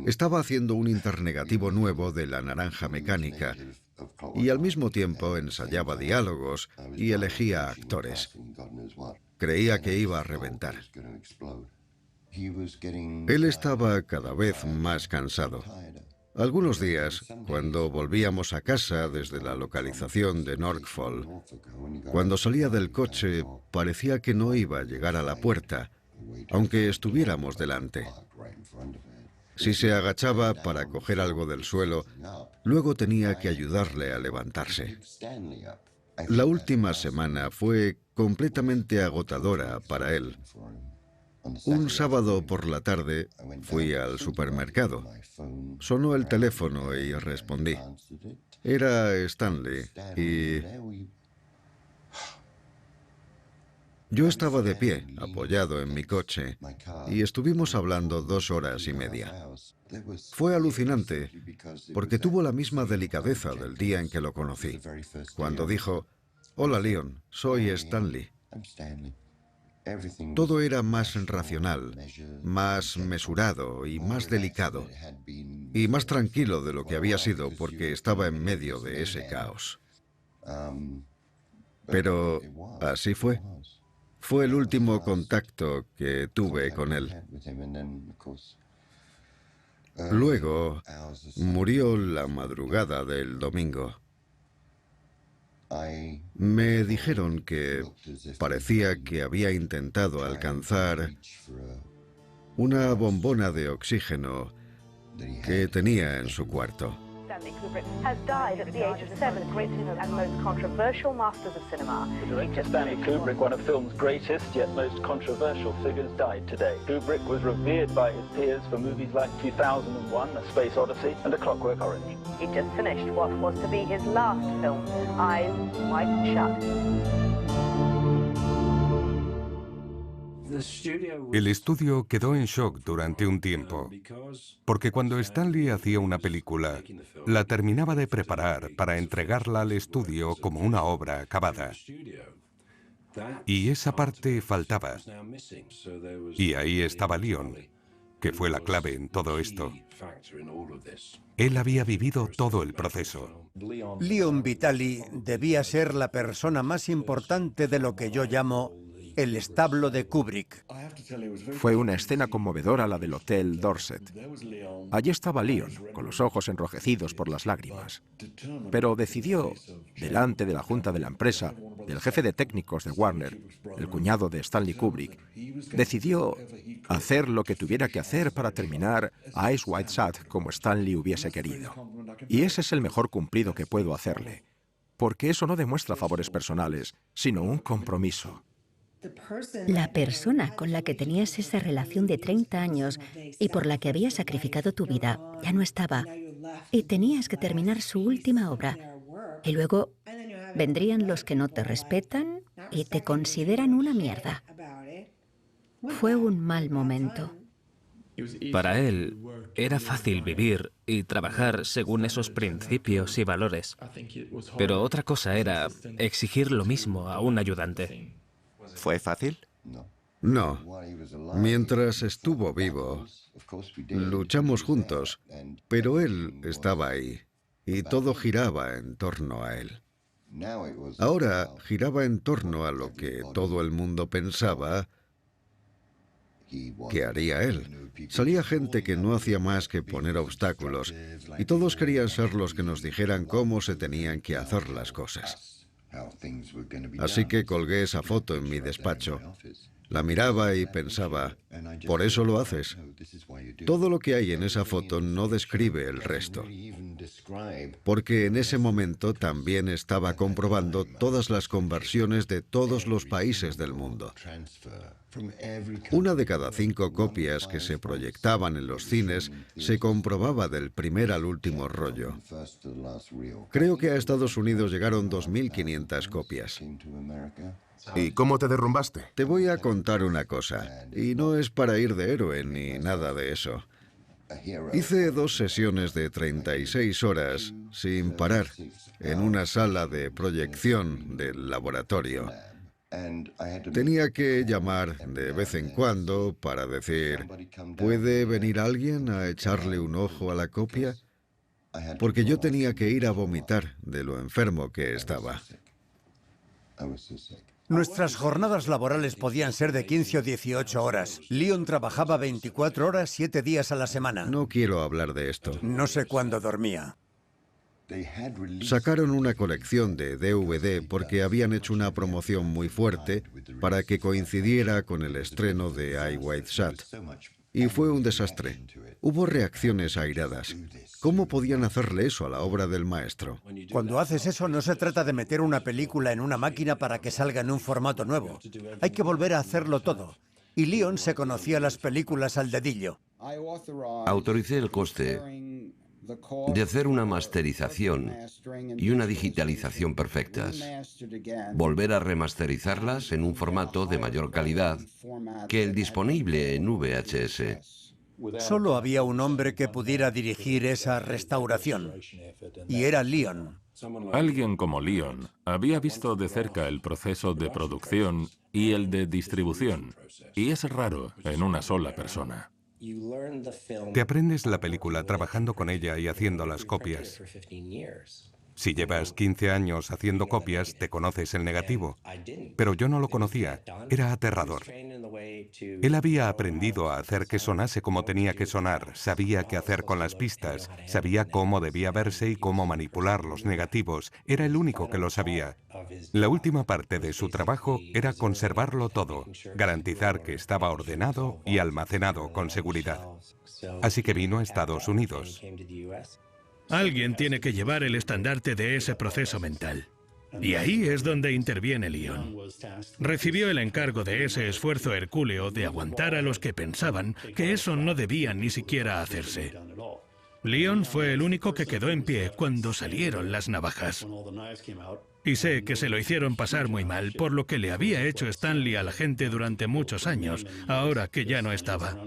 Estaba haciendo un internegativo nuevo de La Naranja Mecánica y al mismo tiempo ensayaba diálogos y elegía actores. Creía que iba a reventar. Él estaba cada vez más cansado. Algunos días, cuando volvíamos a casa desde la localización de Norfolk, cuando salía del coche, parecía que no iba a llegar a la puerta, aunque estuviéramos delante. Si se agachaba para coger algo del suelo, luego tenía que ayudarle a levantarse. La última semana fue completamente agotadora para él. Un sábado por la tarde fui al supermercado. Sonó el teléfono y respondí. Era Stanley y... Yo estaba de pie, apoyado en mi coche, y estuvimos hablando 2 horas y media. Fue alucinante, porque tuvo la misma delicadeza del día en que lo conocí, cuando dijo, «Hola, Leon, soy Stanley». Todo era más racional, más mesurado y más delicado, y más tranquilo de lo que había sido porque estaba en medio de ese caos. Pero así fue. Fue el último contacto que tuve con él. Luego, murió la madrugada del domingo. Me dijeron que parecía que había intentado alcanzar una bombona de oxígeno que tenía en su cuarto. Stanley Kubrick has died at the age of 7, greatest and most controversial masters of cinema. The director Stanley Kubrick, one of film's greatest yet most controversial figures, died today. Kubrick was revered by his peers for movies like 2001, A Space Odyssey, and A Clockwork Orange. He just finished what was to be his last film, Eyes Wide Shut. El estudio quedó en shock durante un tiempo, porque cuando Stanley hacía una película, la terminaba de preparar para entregarla al estudio como una obra acabada. Y esa parte faltaba. Y ahí estaba Leon, que fue la clave en todo esto. Él había vivido todo el proceso. Leon Vitali debía ser la persona más importante de lo que yo llamo el establo de Kubrick. Fue una escena conmovedora la del Hotel Dorset. Allí estaba Leon, con los ojos enrojecidos por las lágrimas. Pero decidió, delante de la junta de la empresa, del jefe de técnicos de Warner, el cuñado de Stanley Kubrick, decidió hacer lo que tuviera que hacer para terminar Eyes Wide Shut como Stanley hubiese querido. Y ese es el mejor cumplido que puedo hacerle, porque eso no demuestra favores personales, sino un compromiso. La persona con la que tenías esa relación de 30 años y por la que habías sacrificado tu vida ya no estaba. Y tenías que terminar su última obra. Y luego vendrían los que no te respetan y te consideran una mierda. Fue un mal momento. Para él, era fácil vivir y trabajar según esos principios y valores. Pero otra cosa era exigir lo mismo a un ayudante. ¿Fue fácil? No. Mientras estuvo vivo, luchamos juntos, pero él estaba ahí y todo giraba en torno a él. Ahora giraba en torno a lo que todo el mundo pensaba que haría él. Salía gente que no hacía más que poner obstáculos y todos querían ser los que nos dijeran cómo se tenían que hacer las cosas. Así que colgué esa foto en mi despacho. La miraba y pensaba, por eso lo haces. Todo lo que hay en esa foto no describe el resto. Porque en ese momento también estaba comprobando todas las conversiones de todos los países del mundo. 1 de cada 5 copias que se proyectaban en los cines se comprobaba del primer al último rollo. Creo que a Estados Unidos llegaron 2.500 copias. ¿Y cómo te derrumbaste? Te voy a contar una cosa, y no es para ir de héroe ni nada de eso. Hice 2 sesiones de 36 horas sin parar en una sala de proyección del laboratorio. Tenía que llamar de vez en cuando para decir, ¿puede venir alguien a echarle un ojo a la copia? Porque yo tenía que ir a vomitar de lo enfermo que estaba. Nuestras jornadas laborales podían ser de 15 o 18 horas. Leon trabajaba 24 horas, 7 días a la semana. No quiero hablar de esto. No sé cuándo dormía. Sacaron una colección de DVD porque habían hecho una promoción muy fuerte para que coincidiera con el estreno de I, White Sat. Y fue un desastre. Hubo reacciones airadas. ¿Cómo podían hacerle eso a la obra del maestro? Cuando haces eso no se trata de meter una película en una máquina para que salga en un formato nuevo. Hay que volver a hacerlo todo. Y Leon se conocía las películas al dedillo. Autoricé el coste de hacer una masterización y una digitalización perfectas. Volver a remasterizarlas en un formato de mayor calidad que el disponible en VHS. Solo había un hombre que pudiera dirigir esa restauración, y era Leon. Alguien como Leon había visto de cerca el proceso de producción y el de distribución, y es raro en una sola persona. Te aprendes la película trabajando con ella y haciendo las copias. Si llevas 15 años haciendo copias, te conoces el negativo. Pero yo no lo conocía. Era aterrador. Él había aprendido a hacer que sonase como tenía que sonar, sabía qué hacer con las pistas, sabía cómo debía verse y cómo manipular los negativos. Era el único que lo sabía. La última parte de su trabajo era conservarlo todo, garantizar que estaba ordenado y almacenado con seguridad. Así que vino a Estados Unidos. Alguien tiene que llevar el estandarte de ese proceso mental. Y ahí es donde interviene Leon. Recibió el encargo de ese esfuerzo hercúleo de aguantar a los que pensaban que eso no debía ni siquiera hacerse. Leon fue el único que quedó en pie cuando salieron las navajas. Y sé que se lo hicieron pasar muy mal por lo que le había hecho Stanley a la gente durante muchos años, ahora que ya no estaba.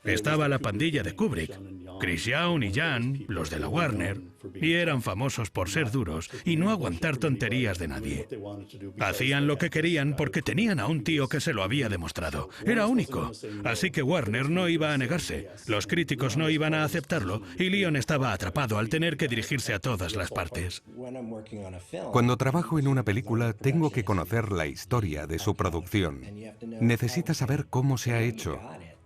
Estaba la pandilla de Kubrick, Chris Young y Jan, los de la Warner, y eran famosos por ser duros y no aguantar tonterías de nadie. Hacían lo que querían porque tenían a un tío que se lo había demostrado. Era único. Así que Warner no iba a negarse, los críticos no iban a aceptarlo y Leon estaba atrapado al tener que dirigirse a todas las partes. Cuando trabajo en una película, tengo que conocer la historia de su producción. Necesitas saber cómo se ha hecho.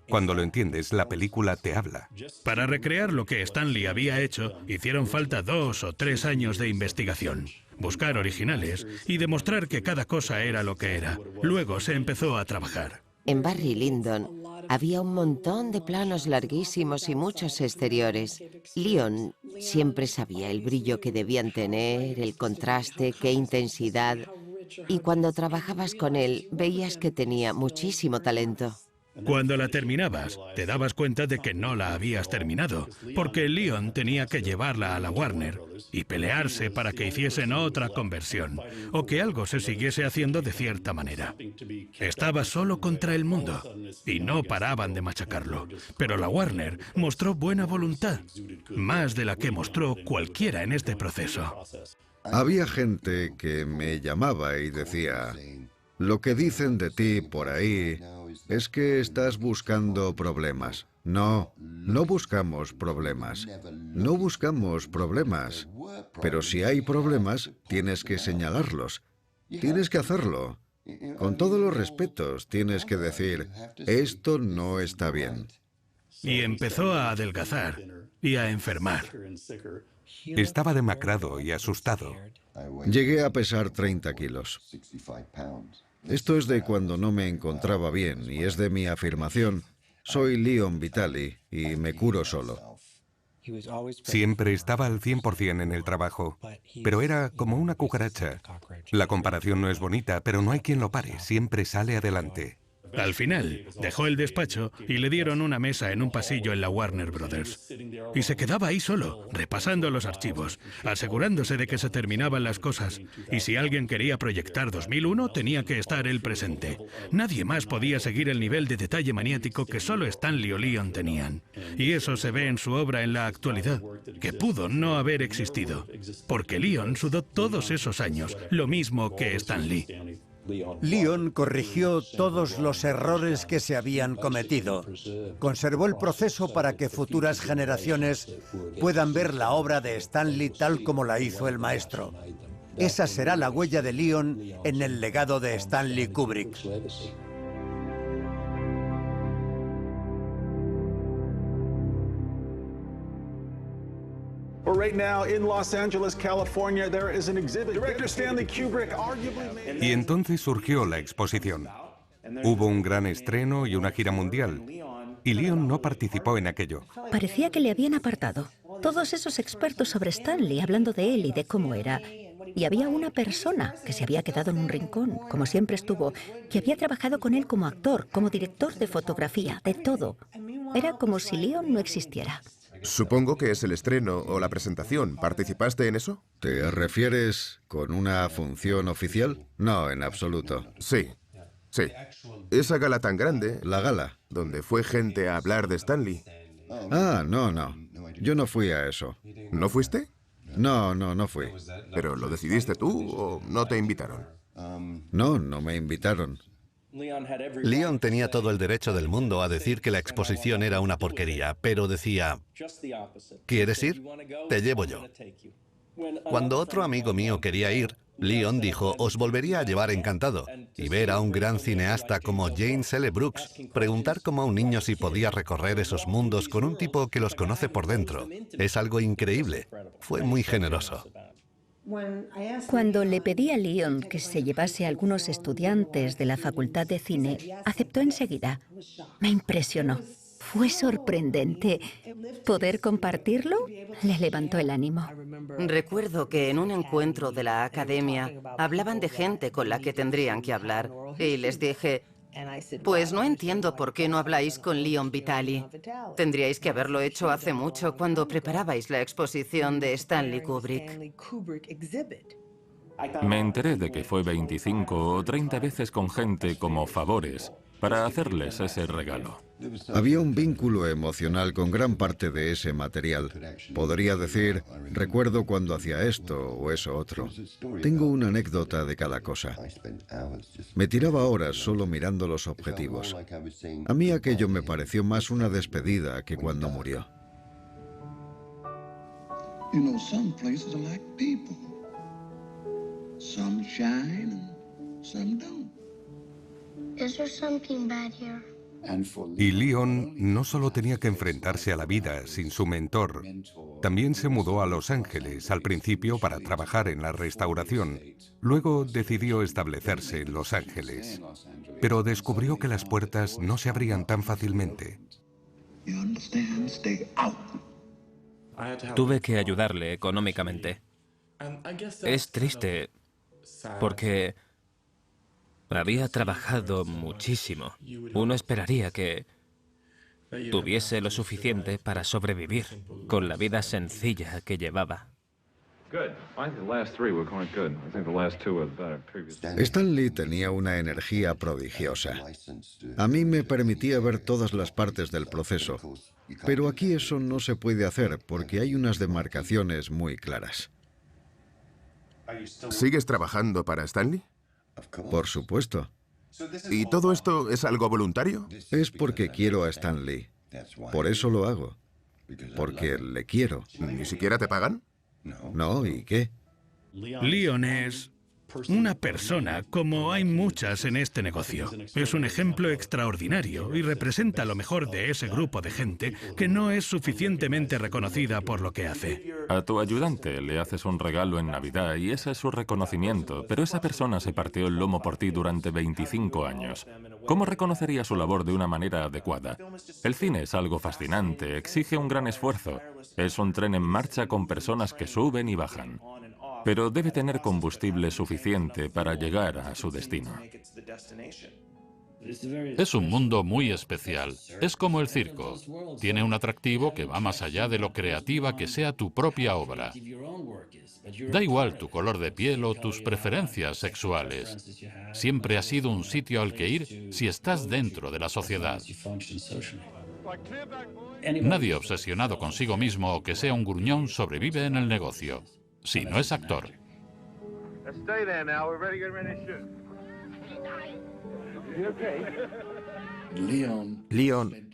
Cuando lo entiendes, la película te habla. Para recrear lo que Stanley había hecho, hicieron falta 2 o 3 años de investigación. Buscar originales y demostrar que cada cosa era lo que era. Luego se empezó a trabajar. En Barry Lyndon había un montón de planos larguísimos y muchos exteriores. Leon siempre sabía el brillo que debían tener, el contraste, qué intensidad. Y cuando trabajabas con él, veías que tenía muchísimo talento. Cuando la terminabas, te dabas cuenta de que no la habías terminado, porque Leon tenía que llevarla a la Warner, y pelearse para que hiciesen otra conversión, o que algo se siguiese haciendo de cierta manera. Estaba solo contra el mundo, y no paraban de machacarlo. Pero la Warner mostró buena voluntad, más de la que mostró cualquiera en este proceso. Había gente que me llamaba y decía: lo que dicen de ti por ahí es que estás buscando problemas. No, no buscamos problemas. No buscamos problemas. Pero si hay problemas, tienes que señalarlos. Tienes que hacerlo. Con todos los respetos, tienes que decir: esto no está bien. Y empezó a adelgazar y a enfermar. Estaba demacrado y asustado. Llegué a pesar 30 kilos. Esto es de cuando no me encontraba bien y es de mi afirmación: soy Leon Vitali y me curo solo. Siempre estaba al 100% en el trabajo, pero era como una cucaracha. La comparación no es bonita, pero no hay quien lo pare, siempre sale adelante. Al final, dejó el despacho y le dieron una mesa en un pasillo en la Warner Brothers. Y se quedaba ahí solo, repasando los archivos, asegurándose de que se terminaban las cosas. Y si alguien quería proyectar 2001, tenía que estar él presente. Nadie más podía seguir el nivel de detalle maniático que solo Stanley o Leon tenían. Y eso se ve en su obra en la actualidad, que pudo no haber existido. Porque Leon sudó todos esos años, lo mismo que Stanley. Leon corrigió todos los errores que se habían cometido. Conservó el proceso para que futuras generaciones puedan ver la obra de Stanley tal como la hizo el maestro. Esa será la huella de Leon en el legado de Stanley Kubrick. Right now in Los Angeles, California, there is an exhibit. Director Stanley Kubrick arguably made... Y entonces surgió la exposición. Hubo un gran estreno y una gira mundial, y Leon no participó en aquello. Parecía que le habían apartado. Todos esos expertos sobre Stanley hablando de él y de cómo era. Y había una persona que se había quedado en un rincón, como siempre estuvo, que había trabajado con él como actor, como director de fotografía, de todo. Era como si Leon no existiera. Supongo que es el estreno o la presentación. ¿Participaste en eso? ¿Te refieres con una función oficial? No, en absoluto. Sí, sí. Esa gala tan grande... La gala. Donde fue gente a hablar de Stanley. Ah, no. Yo no fui a eso. ¿No fuiste? No fui. ¿Pero lo decidiste tú o no te invitaron? No me invitaron. Leon tenía todo el derecho del mundo a decir que la exposición era una porquería, pero decía: ¿quieres ir? Te llevo yo. Cuando otro amigo mío quería ir, Leon dijo: os volvería a llevar encantado. Y ver a un gran cineasta como James L. Brooks preguntar como a un niño si podía recorrer esos mundos con un tipo que los conoce por dentro es algo increíble. Fue muy generoso. Cuando le pedí a Leon que se llevase a algunos estudiantes de la Facultad de Cine, aceptó enseguida. Me impresionó. Fue sorprendente. ¿Poder compartirlo? Le levantó el ánimo. Recuerdo que en un encuentro de la academia hablaban de gente con la que tendrían que hablar. Y les dije: pues no entiendo por qué no habláis con Leon Vitali. Tendríais que haberlo hecho hace mucho cuando preparabais la exposición de Stanley Kubrick. Me enteré de que fue 25 o 30 veces con gente como favores para hacerles ese regalo. Había un vínculo emocional con gran parte de ese material. Podría decir: recuerdo cuando hacía esto o eso otro. Tengo una anécdota de cada cosa. Me tiraba horas solo mirando los objetivos. A mí aquello me pareció más una despedida que cuando murió. You know, some places are like people. Some shine and some don't. Is there something bad here? Y Leon no solo tenía que enfrentarse a la vida sin su mentor, también se mudó a Los Ángeles al principio para trabajar en la restauración. Luego decidió establecerse en Los Ángeles, pero descubrió que las puertas no se abrían tan fácilmente. Tuve que ayudarle económicamente. Es triste, porque había trabajado muchísimo. Uno esperaría que tuviese lo suficiente para sobrevivir con la vida sencilla que llevaba. Stan Lee tenía una energía prodigiosa. A mí me permitía ver todas las partes del proceso, pero aquí eso no se puede hacer porque hay unas demarcaciones muy claras. ¿Sigues trabajando para Stanley? Por supuesto. ¿Y todo esto es algo voluntario? Es porque quiero a Stan Lee. Por eso lo hago. Porque le quiero. ¿Ni siquiera te pagan? No, ¿y qué? Leon es una persona como hay muchas en este negocio. Es un ejemplo extraordinario y representa lo mejor de ese grupo de gente que no es suficientemente reconocida por lo que hace. A tu ayudante le haces un regalo en Navidad y ese es su reconocimiento, pero esa persona se partió el lomo por ti durante 25 años. ¿Cómo reconocería su labor de una manera adecuada? El cine es algo fascinante, exige un gran esfuerzo. Es un tren en marcha con personas que suben y bajan. Pero debe tener combustible suficiente para llegar a su destino. Es un mundo muy especial. Es como el circo. Tiene un atractivo que va más allá de lo creativa que sea tu propia obra. Da igual tu color de piel o tus preferencias sexuales. Siempre ha sido un sitio al que ir si estás dentro de la sociedad. Nadie obsesionado consigo mismo o que sea un gruñón sobrevive en el negocio. Si no es actor. Leon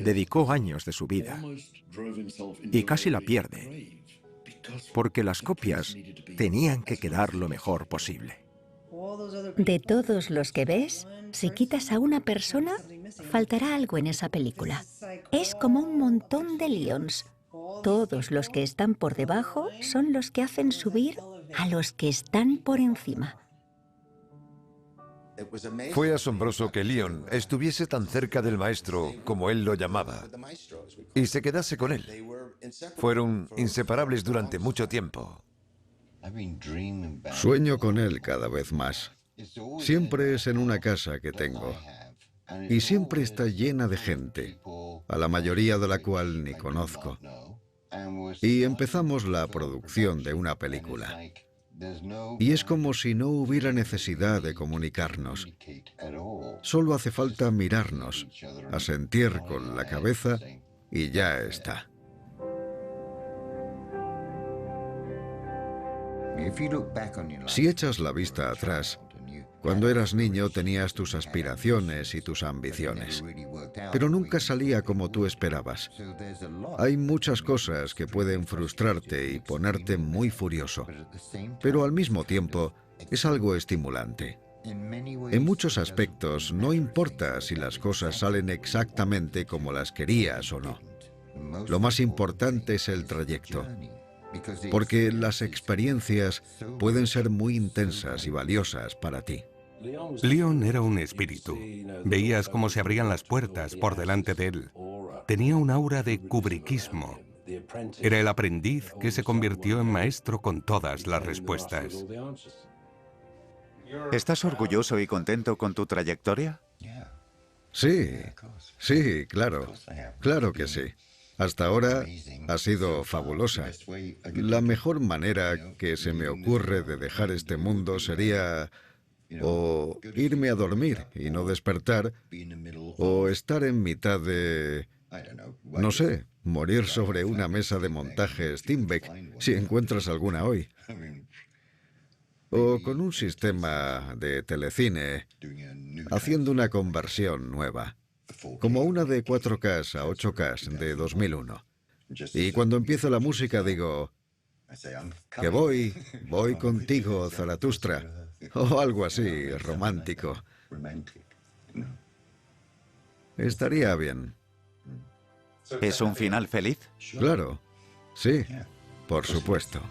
dedicó años de su vida y casi la pierde, porque las copias tenían que quedar lo mejor posible. De todos los que ves, si quitas a una persona, faltará algo en esa película. Es como un montón de Leons. Todos los que están por debajo son los que hacen subir a los que están por encima. Fue asombroso que Leon estuviese tan cerca del maestro, como él lo llamaba, y se quedase con él. Fueron inseparables durante mucho tiempo. Sueño con él cada vez más. Siempre es en una casa que tengo. Y siempre está llena de gente, a la mayoría de la cual ni conozco. Y empezamos la producción de una película. Y es como si no hubiera necesidad de comunicarnos. Solo hace falta mirarnos, asentir con la cabeza y ya está. Si echas la vista atrás, cuando eras niño tenías tus aspiraciones y tus ambiciones, pero nunca salía como tú esperabas. Hay muchas cosas que pueden frustrarte y ponerte muy furioso, pero al mismo tiempo es algo estimulante. En muchos aspectos no importa si las cosas salen exactamente como las querías o no. Lo más importante es el trayecto, porque las experiencias pueden ser muy intensas y valiosas para ti. Leon era un espíritu. Veías cómo se abrían las puertas por delante de él. Tenía un aura de kubrickismo. Era el aprendiz que se convirtió en maestro con todas las respuestas. ¿Estás orgulloso y contento con tu trayectoria? Sí, claro. Claro que sí. Hasta ahora ha sido fabulosa. La mejor manera que se me ocurre de dejar este mundo sería o irme a dormir y no despertar, o estar en mitad de, no sé, morir sobre una mesa de montaje Steinbeck, si encuentras alguna hoy. O con un sistema de telecine, haciendo una conversión nueva, como una de 4K a 8K de 2001. Y cuando empieza la música digo, que voy contigo, Zaratustra, o algo así, romántico. Estaría bien. ¿Es un final feliz? Claro, sí, por supuesto.